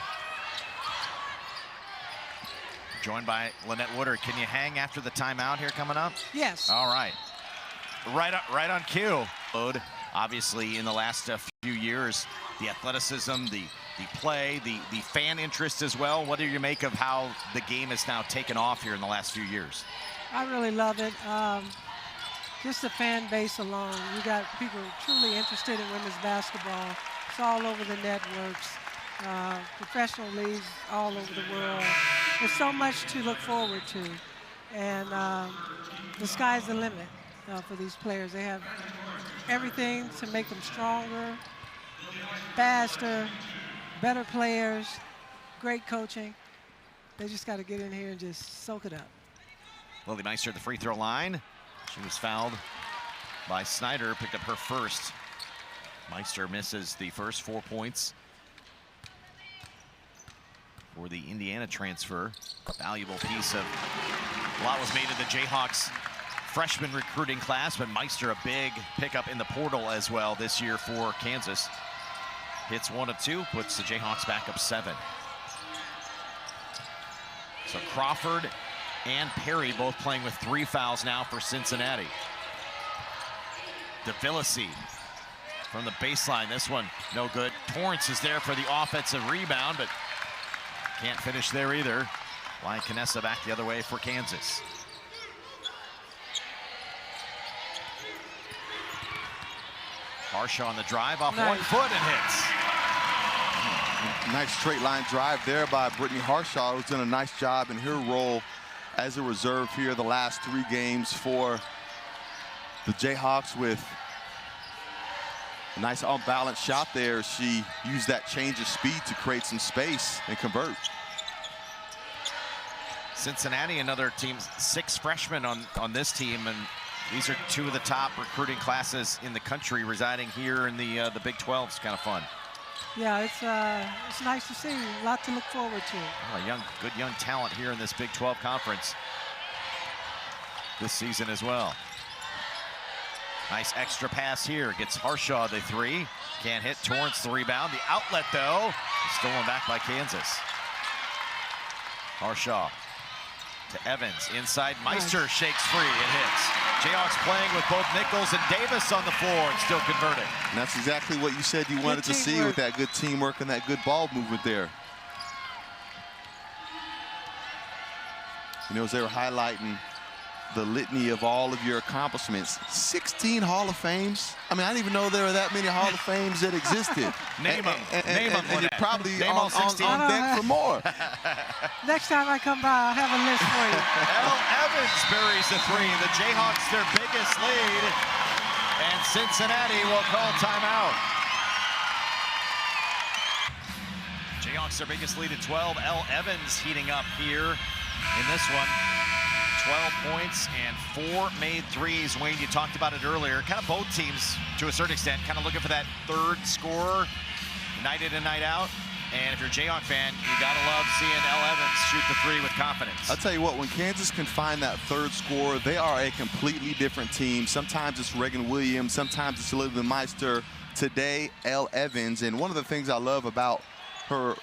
Joined by Lynette Woodard. Can you hang after the timeout here coming up? Yes. All right. Right on cue. Obviously, in the last few years, the athleticism, the play, the fan interest as well. What do you make of how the game has now taken off here in the last few years? I really love it. Just the fan base alone. You got people truly interested in women's basketball. It's all over the networks, professional leagues all over the world. There's so much to look forward to. And the sky's the limit for these players. They have everything to make them stronger, faster, better players, great coaching. They just got to get in here and just soak it up. Lily Meister at the free throw line. She was fouled by Snyder, picked up her 1st. Meister misses the first 4 points for the Indiana transfer. Valuable piece of, a lot was made of the Jayhawks freshman recruiting class, but Meister a big pickup in the portal as well this year for Kansas. Hits 1 of 2, puts the Jayhawks back up 7. So Crawford and Perry both playing with 3 fouls now for Cincinnati. DeVillisi from the baseline, this one no good. Torrance is there for the offensive rebound, but can't finish there either. Ryan Canessa back the other way for Kansas. Harshaw on the drive off 1 foot and hits. Nice straight line drive there by Brittany Harshaw, who's done a nice job in her role as a reserve here the last 3 games for the Jayhawks with a nice unbalanced shot there. She used that change of speed to create some space and convert. Cincinnati, another team, 6 freshmen on this team, and These are two of the top recruiting classes in the country residing here in the Big 12. It's kind of fun. Yeah, it's nice to see. A lot to look forward to. Oh, good young talent here in this Big 12 conference this season as well. Nice extra pass here. Gets Harshaw the three. Can't hit. Torrance the rebound. The outlet, though, stolen back by Kansas. Harshaw to Evans. Inside, Meister shakes free. It hits. Jayhawks playing with both Nichols and Davis on the floor and still converting. And that's exactly what you said you wanted to see with that good teamwork and that good ball movement there. You know, as they were highlighting the litany of all of your accomplishments, 16 Hall of Fames. I mean, I didn't even know there were that many Hall of Fames that existed. Name them. Name them. And you're probably on deck for more. Next time I come by, I'll have a list for you. Evans buries the three. The Jayhawks their biggest lead, and Cincinnati will call timeout. Jayhawks their biggest lead at 12. Evans heating up here in this one. 12 points and 4 made threes. Wayne, you talked about it earlier. Kind of both teams, to a certain extent, kind of looking for that third scorer night in and night out. And if you're a Jayhawk fan, you got to love seeing Evans shoot the three with confidence. I'll tell you what, when Kansas can find that third scorer, they are a completely different team. Sometimes it's Reagan Williams, sometimes it's Jaliya Davis. Today, Evans. And one of the things I love about her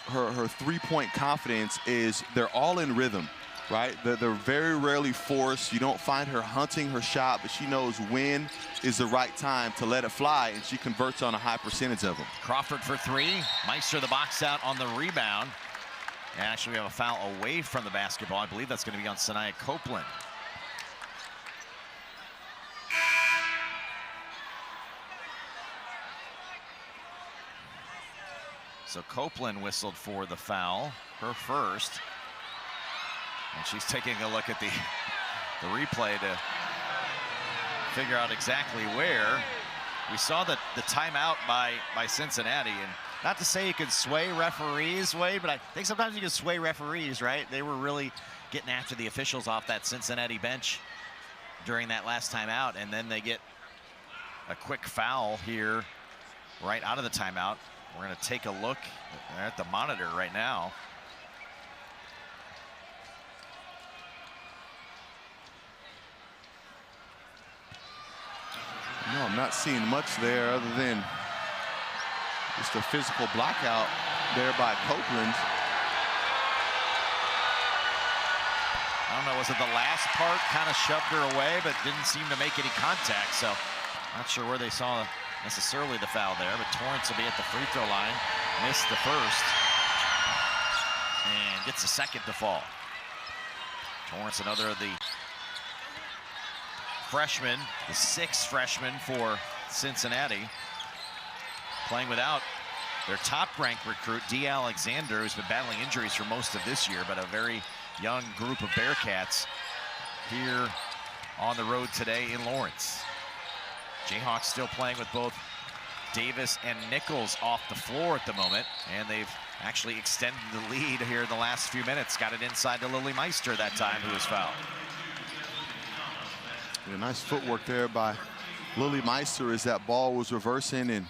three-point confidence is they're all in rhythm. Right? They're very rarely forced. You don't find her hunting her shot, but she knows when is the right time to let it fly, and she converts on a high percentage of them. Crawford for three. Meister the box out on the rebound. And actually, we have a foul away from the basketball. I believe that's going to be on Sanaya Copeland. So Copeland whistled for the foul, her first. And she's taking a look at the replay to figure out exactly where. We saw the timeout by Cincinnati, and not to say you can sway referees, Wade, but I think sometimes you can sway referees, right? They were really getting after the officials off that Cincinnati bench during that last timeout, and then they get a quick foul here right out of the timeout. We're going to take a look at the monitor right now. No, I'm not seeing much there other than just a physical blockout there by Copeland. I don't know, was it the last part kind of shoved her away, but didn't seem to make any contact, so not sure where they saw necessarily the foul there, but Torrance will be at the free throw line, missed the first, and gets the second to fall. Torrance, another of the freshman, the sixth freshman for Cincinnati, playing without their top-ranked recruit, D. Alexander, who's been battling injuries for most of this year, but a very young group of Bearcats here on the road today in Lawrence. Jayhawks still playing with both Davis and Nichols off the floor at the moment, and they've actually extended the lead here in the last few minutes. Got it inside to Lily Meister that time, who was fouled. Yeah, nice footwork there by Lily Meister as that ball was reversing and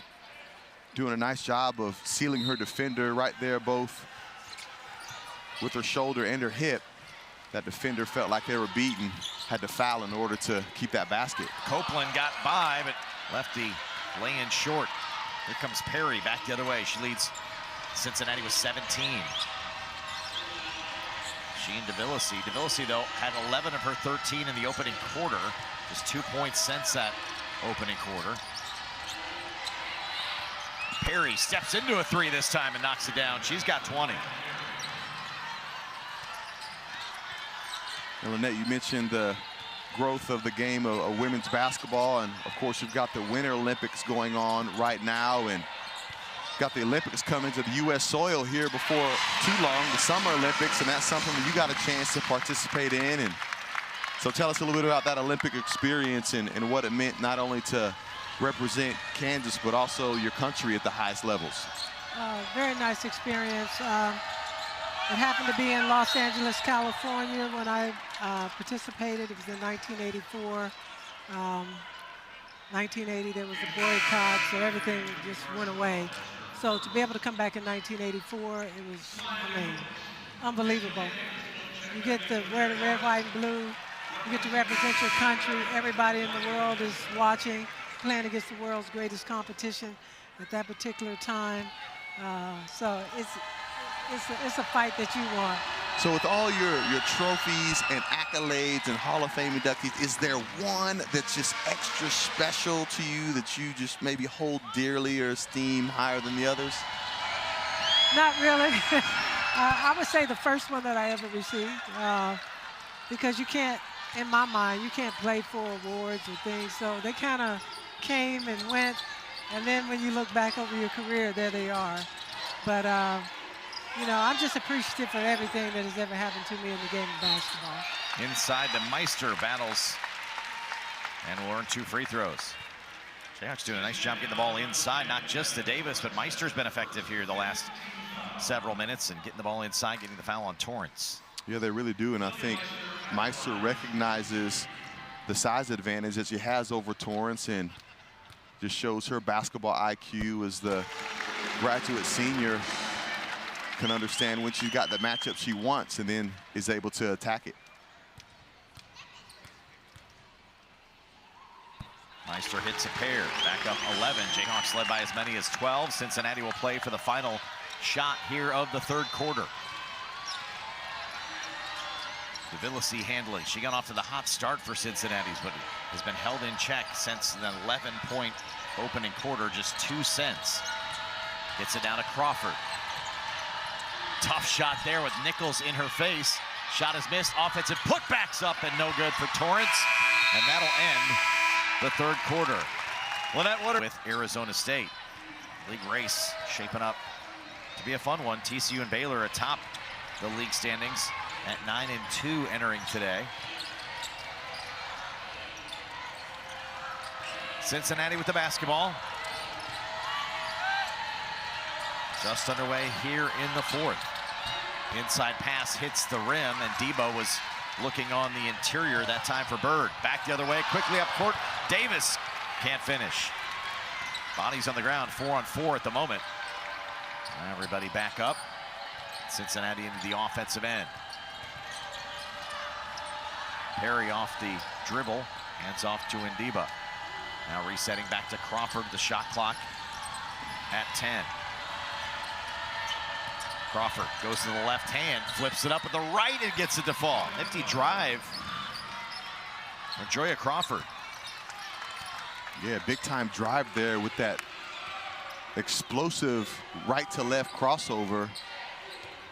doing a nice job of sealing her defender right there, both with her shoulder and her hip. That defender felt like they were beaten, had to foul in order to keep that basket. Copeland got by, but left the lay-in short. Here comes Perry back the other way. She leads Cincinnati with 17. She and Davilisi. Davilisi, though, had 11 of her 13 in the opening quarter. Just 2 points since that opening quarter. Perry steps into a three this time and knocks it down. She's got 20. And Lynette, you mentioned the growth of the game of women's basketball, and of course you've got the Winter Olympics going on right now, and got the Olympics coming to the U.S. soil here before too long, the Summer Olympics, and that's something that you got a chance to participate in. And so tell us a little bit about that Olympic experience and what it meant not only to represent Kansas, but also your country at the highest levels. Very nice experience. It happened to be in Los Angeles, California when I participated. It was in 1984. 1980, there was a boycott, so everything just went away. So to be able to come back in 1984, it was, I mean, unbelievable. You get to wear the red, white, and blue. You get to represent your country. Everybody in the world is watching, playing against the world's greatest competition at that particular time. So it's a fight that you want. So with all your trophies and accolades and Hall of Fame inductees, is there one that's just extra special to you that you just maybe hold dearly or esteem higher than the others? Not really. I would say the first one that I ever received, because you can't, in my mind, you can't play for awards or things. So they kind of came and went, and then when you look back over your career, there they are. But you know, I'm just appreciative for everything that has ever happened to me in the game of basketball. Inside, the Meister battles and will earn 2 free throws. Jayhawks doing a nice job getting the ball inside, not just to Davis, but Meister's been effective here the last several minutes and getting the ball inside, getting the foul on Torrance. Yeah, they really do, and I think Meister recognizes the size advantage that she has over Torrance and just shows her basketball IQ as the graduate senior can understand when she's got the matchup she wants and then is able to attack it. Meister hits a pair, back up 11. Jayhawks led by as many as 12. Cincinnati will play for the final shot here of the third quarter. Davis handling. She got off to the hot start for Cincinnati's, but has been held in check since an 11-point opening quarter, just 2 cents. Gets it down to Crawford. Tough shot there with Nichols in her face. Shot is missed. Offensive putbacks up and no good for Torrance. And that'll end the third quarter. Lynette Woodard with Arizona State. League race shaping up to be a fun one. TCU and Baylor atop the league standings at 9-2 entering today. Cincinnati with the basketball. Just underway here in the fourth. Inside pass hits the rim, and Debo was looking on the interior that time for Bird. Back the other way, quickly up court. Davis can't finish. Bodies on the ground, 4-on-4 at the moment. Everybody back up. Cincinnati into the offensive end. Perry off the dribble, hands off to Ndiba. Now resetting back to Crawford, the shot clock at 10. Crawford goes to the left hand, flips it up with the right and gets it to fall. Nifty drive for Jaliya Crawford. Yeah, big time drive there with that explosive right to left crossover.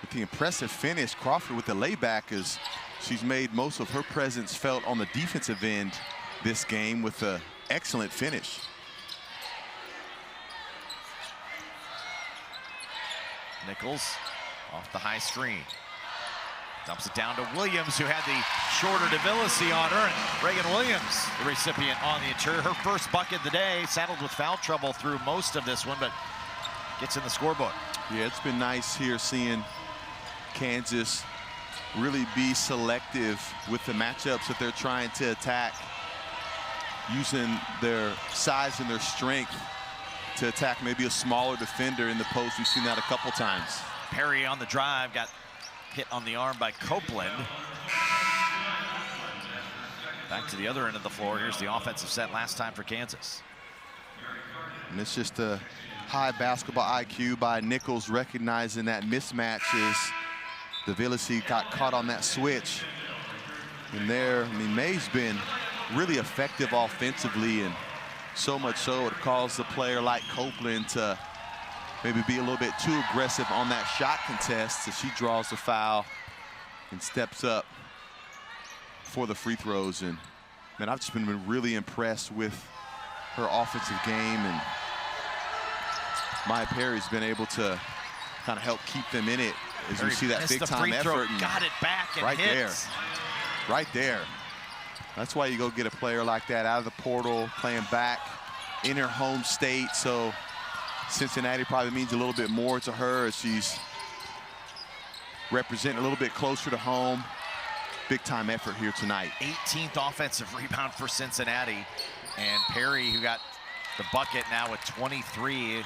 With the impressive finish, Crawford with the layback, as she's made most of her presence felt on the defensive end this game with an excellent finish. Nichols off the high screen. Dumps it down to Williams, who had the shorter Davis on her, and Reagan Williams, the recipient on the interior. Her first bucket of the day, saddled with foul trouble through most of this one, but gets in the scorebook. Yeah, it's been nice here seeing Kansas really be selective with the matchups that they're trying to attack, using their size and their strength to attack maybe a smaller defender in the post. We've seen that a couple times. Perry on the drive, got hit on the arm by Copeland. Back to the other end of the floor. Here's the offensive set last time for Kansas. And it's just a high basketball IQ by Nichols, recognizing that mismatch as Davis got caught on that switch. And there, I mean, May's been really effective offensively, and so much so it caused a player like Copeland to maybe be a little bit too aggressive on that shot contest as she draws the foul and steps up for the free throws. And man, I've just been really impressed with her offensive game, and Maya Perry's been able to kind of help keep them in it as we see that big time effort. Got it back and right hits. Right there. That's why you go get a player like that out of the portal, playing back in her home state. So Cincinnati probably means a little bit more to her as she's representing a little bit closer to home. big-time effort here tonight. 18th offensive rebound for Cincinnati. And Perry, who got the bucket now with 23.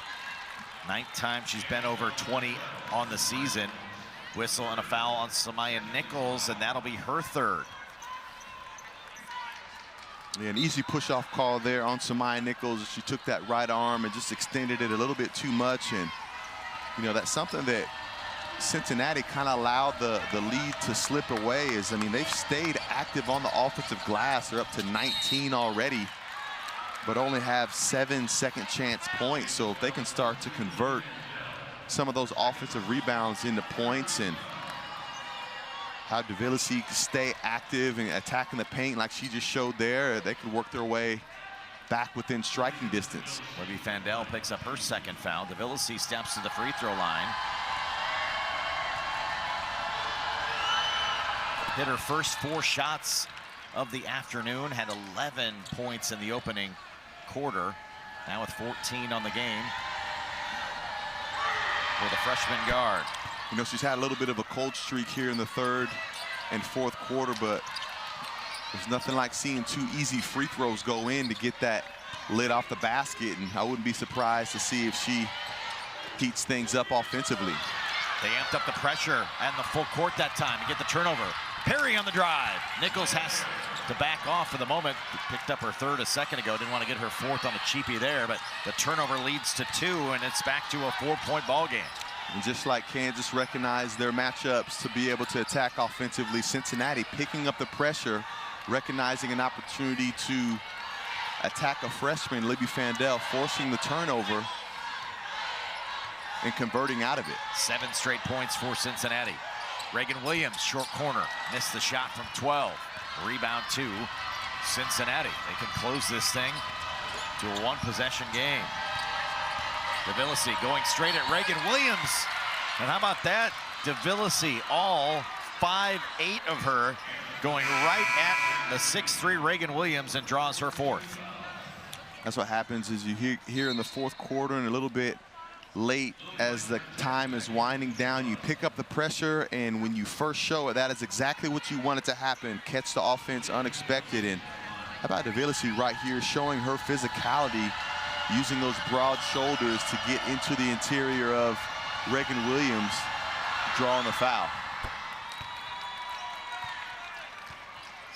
9th time she's been over 20 on the season. Whistle and a foul on Samaya Nichols, and that'll be her 3rd. Yeah, an easy push-off call there on Samaya Nichols. She took that right arm and just extended it a little bit too much. And, you know, that's something that Cincinnati kind of allowed the lead to slip away. Is, I mean, they've stayed active on the offensive glass. They're up to 19 already, but only have 7 second chance points. So if they can start to convert some of those offensive rebounds into points and how Davis stay active and attacking the paint like she just showed there, they could work their way back within striking distance. Libby Fandel picks up her 2nd foul. Davis steps to the free throw line. Hit her first 4 shots of the afternoon, had 11 points in the opening quarter. Now with 14 on the game for the freshman guard. You know, she's had a little bit of a cold streak here in the 3rd and 4th quarter, but there's nothing like seeing 2 easy free throws go in to get that lid off the basket, and I wouldn't be surprised to see if she heats things up offensively. They amped up the pressure and the full court that time to get the turnover. Perry on the drive. Nichols has to back off for the moment. Picked up her 3rd a second ago. Didn't want to get her 4th on a cheapie there, but the turnover leads to 2, and it's back to a 4-point ball game. And just like Kansas recognized their matchups to be able to attack offensively, Cincinnati picking up the pressure, recognizing an opportunity to attack a freshman, Libby Fandel, forcing the turnover and converting out of it. 7 straight points for Cincinnati. Reagan Williams, short corner, missed the shot from 12. Rebound to Cincinnati. They can close this thing to a 1-possession game. Davis going straight at Reagan Williams. And how about that? Davis, all 5'8" of her, going right at the 6'3" Reagan Williams, and draws her 4th. That's what happens is you hear in the 4th quarter and a little bit late as the time is winding down, you pick up the pressure, and when you first show it, that is exactly what you want it to happen. Catch the offense unexpected. And how about Davis right here showing her physicality, using those broad shoulders to get into the interior of Reagan Williams, drawing the foul.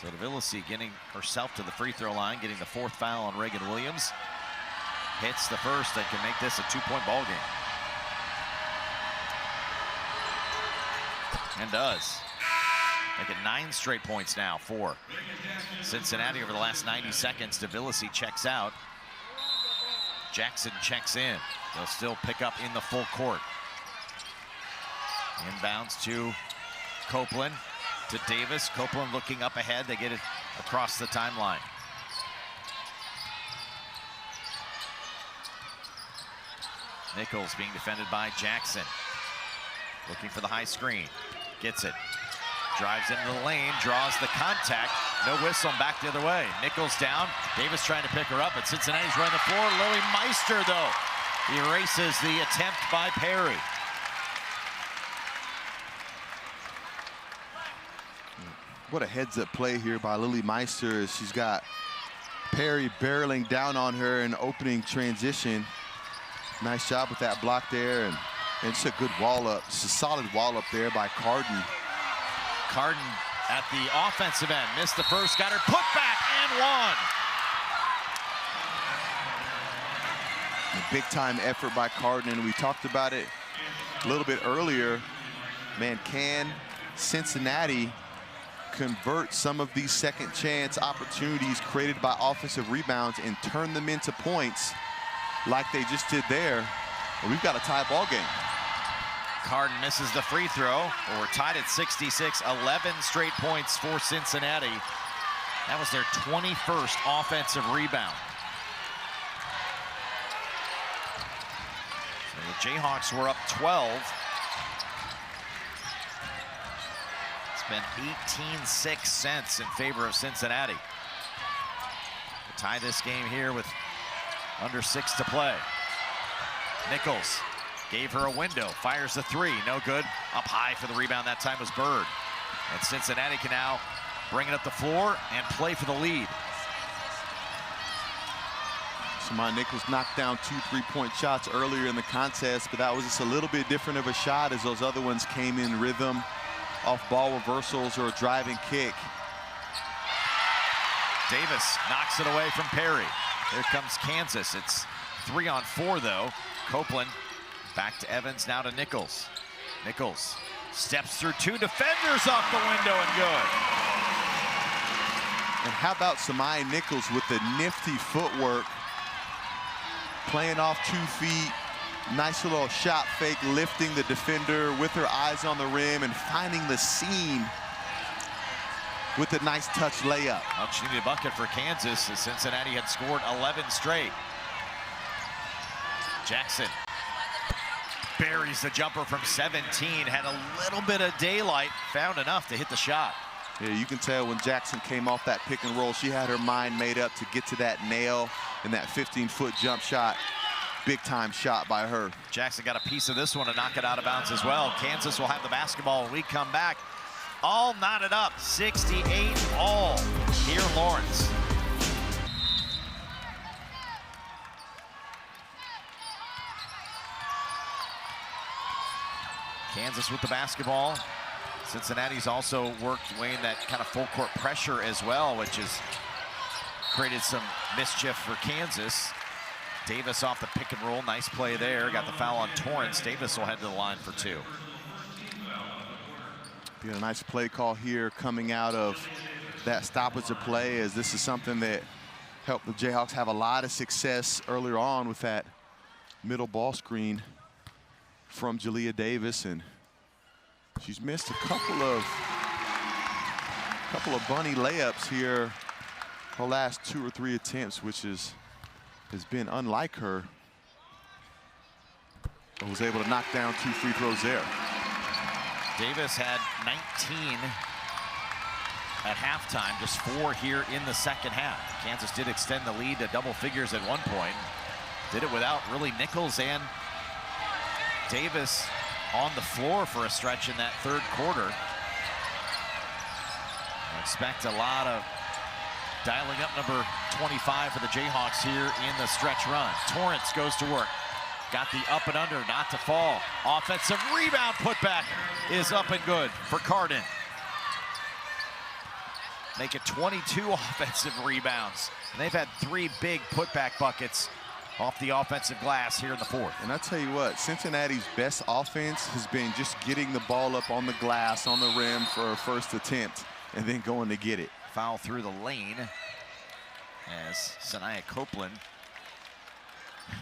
So Davis getting herself to the free throw line, getting the 4th foul on Reagan Williams. Hits the first that can make this a 2-point ball game. And does. Make it 9 straight points now for Cincinnati over the last 90 seconds. Davis checks out. Jackson checks in. They'll still pick up in the full court. Inbounds to Copeland, to Davis. Copeland looking up ahead. They get it across the timeline. Nichols being defended by Jackson. Looking for the high screen. Gets it. Drives into the lane, draws the contact. No whistle, and back the other way. Nichols down. Davis trying to pick her up, but Cincinnati's running the floor. Lily Meister, though, erases the attempt by Perry. What a heads-up play here by Lily Meister. She's got Perry barreling down on her in opening transition. Nice job with that block there, and it's a good wall up. It's a solid wall up there by Carden. Carden at the offensive end, missed the first, got her put back and one. A big-time effort by Carden, and we talked about it a little bit earlier. Man, can Cincinnati convert some of these second chance opportunities created by offensive rebounds and turn them into points like they just did there? Well, we've got a tie ball game. Carden misses the free throw. We're tied at 66, 11 straight points for Cincinnati. That was their 21st offensive rebound. So the Jayhawks were up 12. It's been 18-6 cents in favor of Cincinnati. We'll tie this game here with under 6 to play. Nichols gave her a window, fires the 3, no good. Up high for the rebound, that time was Bird. And Cincinnati can now bring it up the floor and play for the lead. Samaya Nichols knocked down 2 3-point shots earlier in the contest, but that was just a little bit different of a shot as those other ones came in rhythm off ball reversals or a driving kick. Davis knocks it away from Perry. Here comes Kansas. It's 3-on-4 though. Copeland back to Evans, now to Nichols. Nichols steps through 2 defenders off the window and good. And how about Samaya Nichols with the nifty footwork, playing off 2 feet, nice little shot fake, lifting the defender with her eyes on the rim and finding the seam with a nice touch layup. Well, she needed a bucket for Kansas as Cincinnati had scored 11 straight. Jackson buries the jumper from 17, had a little bit of daylight, found enough to hit the shot. Yeah, you can tell when Jackson came off that pick and roll, she had her mind made up to get to that nail and that 15-foot jump shot. Big time shot by her. Jackson got a piece of this one to knock it out of bounds as well. Kansas will have the basketball when we come back. All knotted up, 68 all here in Lawrence. Kansas with the basketball. Cincinnati's also worked, Wayne, that kind of full court pressure as well, which has created some mischief for Kansas. Davis off the pick and roll, nice play there. Got the foul on Torrance. Davis will head to the line for 2. Be a nice play call here coming out of that stoppage of play, as this is something that helped the Jayhawks have a lot of success earlier on with that middle ball screen from Jaliya Davis, and she's missed a couple of bunny layups here her last 2 or 3 attempts, which has been unlike her. But was able to knock down 2 free throws there. Davis had 19 at halftime, just 4 here in the second half. Kansas did extend the lead to double figures at one point. Did it without really Nichols and Davis on the floor for a stretch in that third quarter. I expect a lot of dialing up number 25 for the Jayhawks here in the stretch run. Torrance goes to work. Got the up and under, not to fall. Offensive rebound putback is up and good for Cardin. Make it 22 offensive rebounds. And they've had 3 big putback buckets off the offensive glass here in the fourth. And I tell you what, Cincinnati's best offense has been just getting the ball up on the glass, on the rim for a first attempt, and then going to get it. Foul through the lane as Sanaya Copeland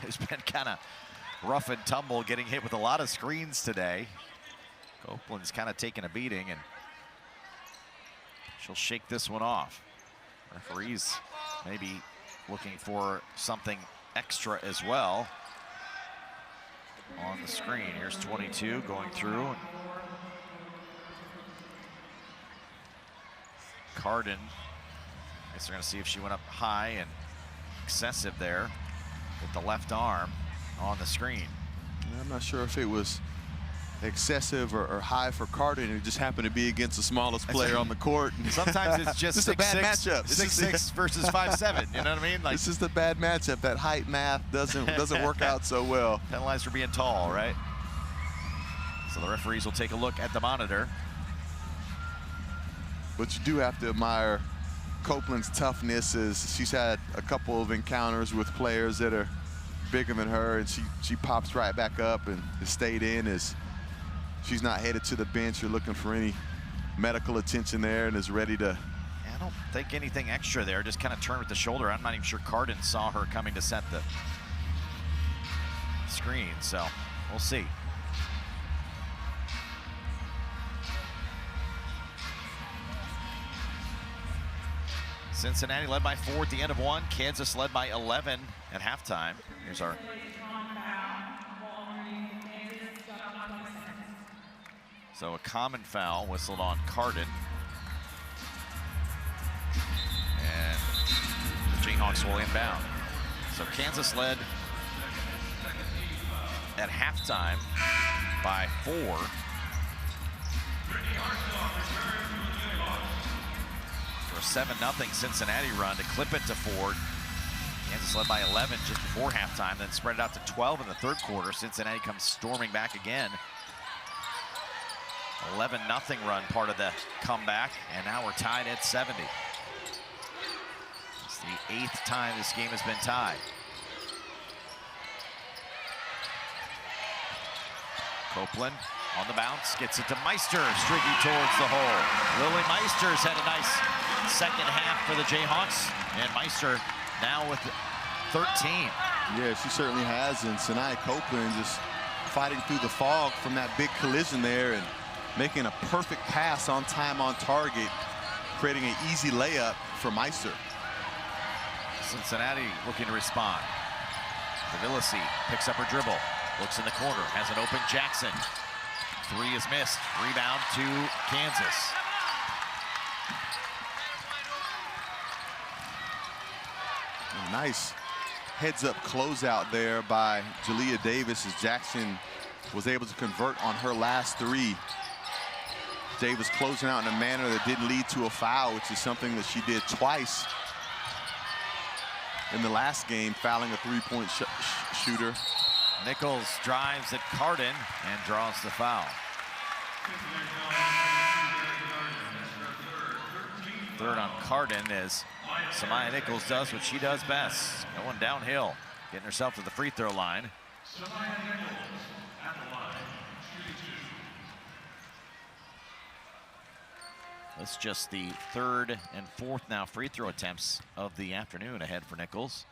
has been kind of rough and tumble, getting hit with a lot of screens today. Copeland's kind of taking a beating, and she'll shake this one off. Referees maybe looking for something extra as well on the screen. Here's 22 going through. And Cardin, I guess they're going to see if she went up high and excessive there with the left arm on the screen. I'm not sure if it was excessive or high for Cardin. It just happened to be against the smallest player on the court. Sometimes it's just 6'6", a bad matchup. 6'6" versus 5'7", you know what I mean? Like, it's just a bad matchup. That height math doesn't work out so well. Penalized for being tall, right? So the referees will take a look at the monitor. But you do have to admire Copeland's toughness, as she's had a couple of encounters with players that are bigger than her, and she pops right back up and has stayed in. As she's not headed to the bench, you're looking for any medical attention there, and is ready to. I don't think anything extra there, just kind of turned with the shoulder. I'm not even sure Cardin saw her coming to set the screen, so we'll see. Cincinnati led by 4 at the end of 1. Kansas led by 11 at halftime. Here's our so a common foul whistled on Cardin. And the Jayhawks will inbound. So Kansas led at halftime by 4. 7-0 Cincinnati run to clip it to Ford. Kansas led by 11 just before halftime, then spread it out to 12 in the third quarter. Cincinnati comes storming back again. 11-0 run, part of the comeback, and now we're tied at 70. It's the 8th time this game has been tied. Copeland on the bounce, gets it to Meister, streaking towards the hole. Lily Meister's had a nice second half for the Jayhawks, and Meister now with 13. Yeah, she certainly has, and Sinai Copeland just fighting through the fog from that big collision there and making a perfect pass on time, on target, creating an easy layup for Meister. Cincinnati looking to respond. Davis picks up her dribble, looks in the corner, has an open Jackson. 3 is missed. Rebound to Kansas. Nice heads-up closeout there by Jaliya Davis as Jackson was able to convert on her last 3. Davis closing out in a manner that didn't lead to a foul, which is something that she did twice in the last game, fouling a 3-point shooter. Nichols drives at Carden and draws the foul. Third on Carden as Samaya Nichols does what she does best, going downhill, getting herself to the free throw line. That's just the 3rd and 4th now free throw attempts of the afternoon ahead for Nichols.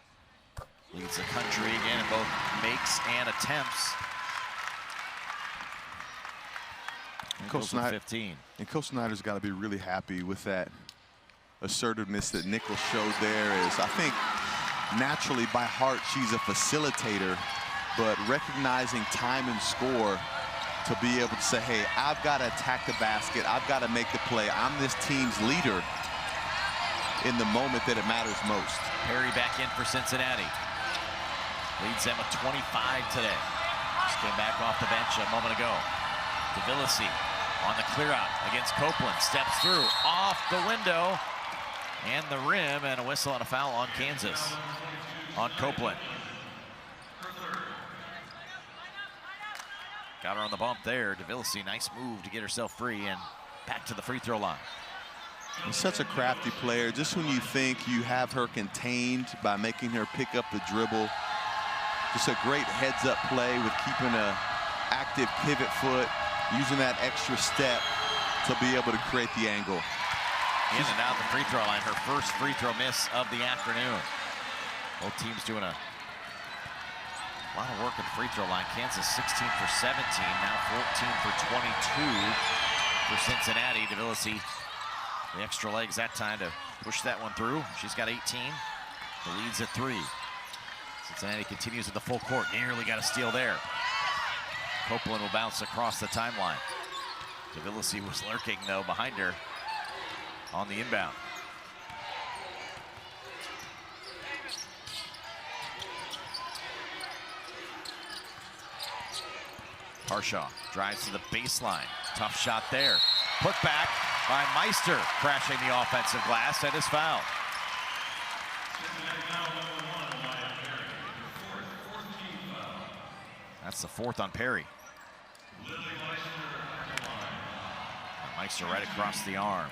Leads the country again in both makes and attempts. Coach Snyder's got to be really happy with that assertiveness that Nichols showed there. Is I think naturally by heart she's a facilitator, but recognizing time and score to be able to say, hey, I've got to attack the basket, I've got to make the play, I'm this team's leader in the moment that it matters most. Perry back in for Cincinnati. Leads them with 25 today. Just came back off the bench a moment ago. Davis on the clear out against Copeland. Steps through, off the window, and the rim, and a whistle and a foul on Kansas. On Copeland. Got her on the bump there. Davis, nice move to get herself free and back to the free throw line. He's such a crafty player. Just when you think you have her contained by making her pick up the dribble, just a great heads-up play with keeping a active pivot foot, using that extra step to be able to create the angle. In and out the free throw line, her first free throw miss of the afternoon. Both teams doing a lot of work at the free throw line. Kansas 16 for 17, now 14 for 22 for Cincinnati. Davis, the extra legs that time to push that one through. She's got 18. The lead's at 3. Cincinnati continues at the full court. Nearly got a steal there. Copeland will bounce across the timeline. Davis was lurking, though, behind her on the inbound. Harshaw drives to the baseline. Tough shot there. Put back by Meister, crashing the offensive glass and is fouled. That's the 4th on Perry. Meister right across the arm.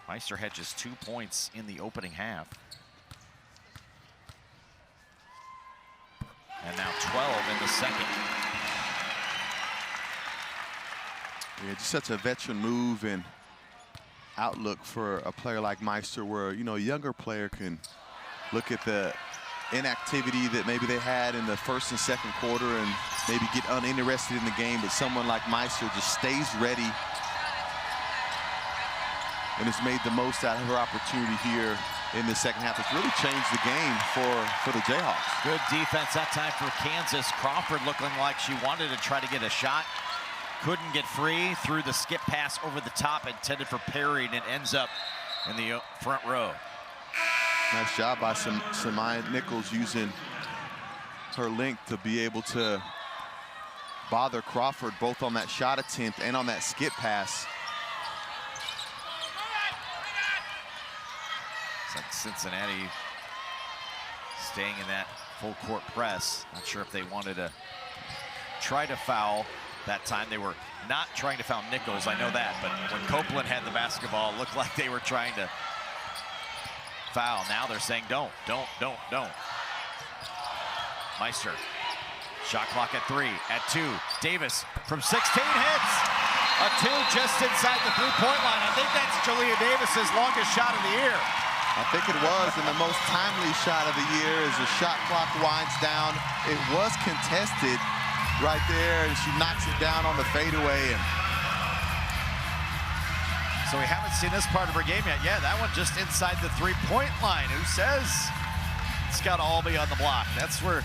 Meister had just 2 points in the opening half. And now 12 in the second. Yeah, just such a veteran move and outlook for a player like Meister, where, you know, a younger player can look at the inactivity that maybe they had in the first and second quarter and maybe get uninterested in the game, but someone like Meister just stays ready and has made the most out of her opportunity here in the second half. It's really changed the game for the Jayhawks. Good defense that time for Kansas. Crawford looking like she wanted to try to get a shot. Couldn't get free, threw the skip pass over the top, intended for Perry, and it ends up in the front row. Nice job by Samaya Nichols using her length to be able to bother Crawford both on that shot attempt and on that skip pass. It's like Cincinnati staying in that full court press. Not sure if they wanted to try to foul that time. They were not trying to foul Nichols, I know that, but when Copeland had the basketball, it looked like they were trying to foul. Now they're saying don't. Meister, shot clock at 3, at 2. Davis from 16 hits. A 2 just inside the three-point line. I think that's Jaliya Davis's longest shot of the year. I think it was, and the most timely shot of the year as the shot clock winds down. It was contested right there, and she knocks it down on the fadeaway. And so we haven't seen this part of her game yet. Yeah, that one just inside the three-point line. Who says it's got to all be on the block? That's where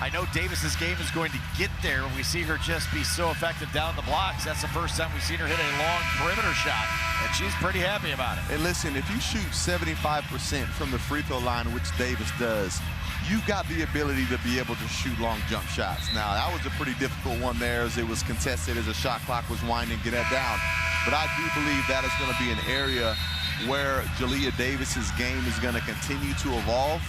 I know Davis's game is going to get there. We see her just be so effective down the blocks. That's the first time we've seen her hit a long perimeter shot, and she's pretty happy about it. And listen, if you shoot 75% from the free throw line, which Davis does, you've got the ability to be able to shoot long jump shots. Now, that was a pretty difficult one there as it was contested as the shot clock was winding it down. But I do believe that is going to be an area where Jaliya Davis's game is going to continue to evolve.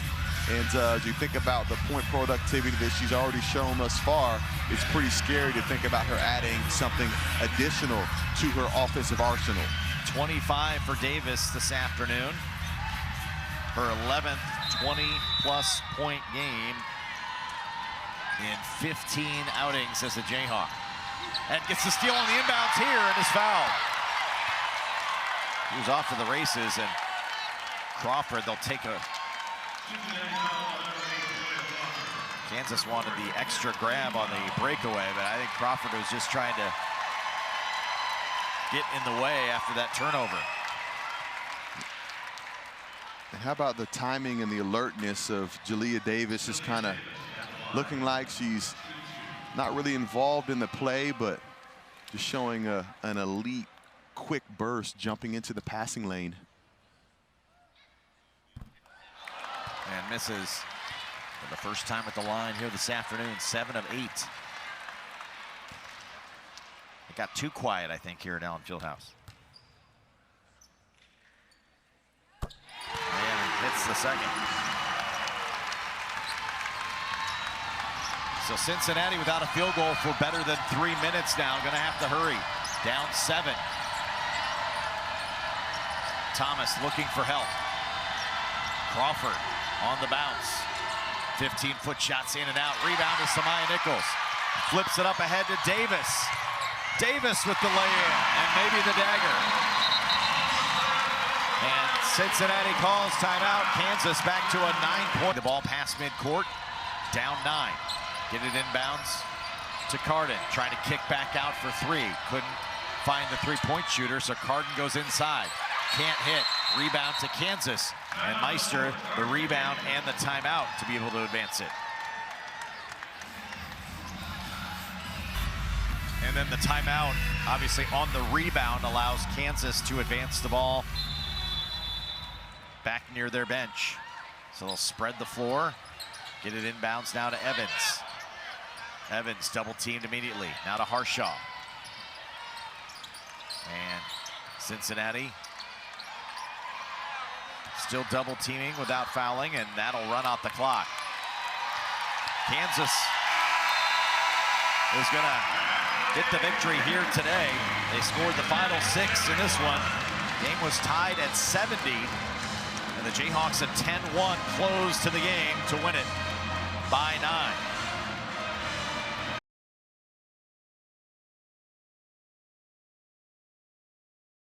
And as you think about the point productivity that she's already shown thus far, it's pretty scary to think about her adding something additional to her offensive arsenal. 25 for Davis this afternoon. Her 11th 20-plus point game in 15 outings as a Jayhawk. And gets the steal on the inbounds here and is fouled. He was off to the races, and Crawford, they'll take a... Kansas wanted the extra grab on the breakaway, but I think Crawford was just trying to get in the way after that turnover. And how about the timing and the alertness of Jaliya Davis? Is kind of looking like she's not really involved in the play, but just showing an elite quick burst jumping into the passing lane. And misses for the first time at the line here this afternoon, 7 of 8. It got too quiet, I think, here at Allen Fieldhouse. And hits the second. So Cincinnati without a field goal for better than 3 minutes now. Going to have to hurry. Down 7. Thomas looking for help. Crawford on the bounce. 15-foot shots in and out. Rebound to Samaya Nichols. Flips it up ahead to Davis. Davis with the lay-in and maybe the dagger. And Cincinnati calls timeout. Kansas back to a 9-point. The ball past midcourt. Down 9. Get it inbounds to Carden. Trying to kick back out for 3. Couldn't find the three-point shooter, so Carden goes inside. Can't hit. Rebound to Kansas. And Meister, the rebound and the timeout to be able to advance it. And then the timeout, obviously on the rebound, allows Kansas to advance the ball back near their bench. So they'll spread the floor. Get it inbounds now to Evans. Evans double teamed immediately. Now to Harshaw. And Cincinnati still double teaming without fouling, and that'll run out the clock. Kansas is gonna get the victory here today. They scored the final 6 in this one. Game was tied at 70, and the Jayhawks at 10-1 close to the game to win it by 9.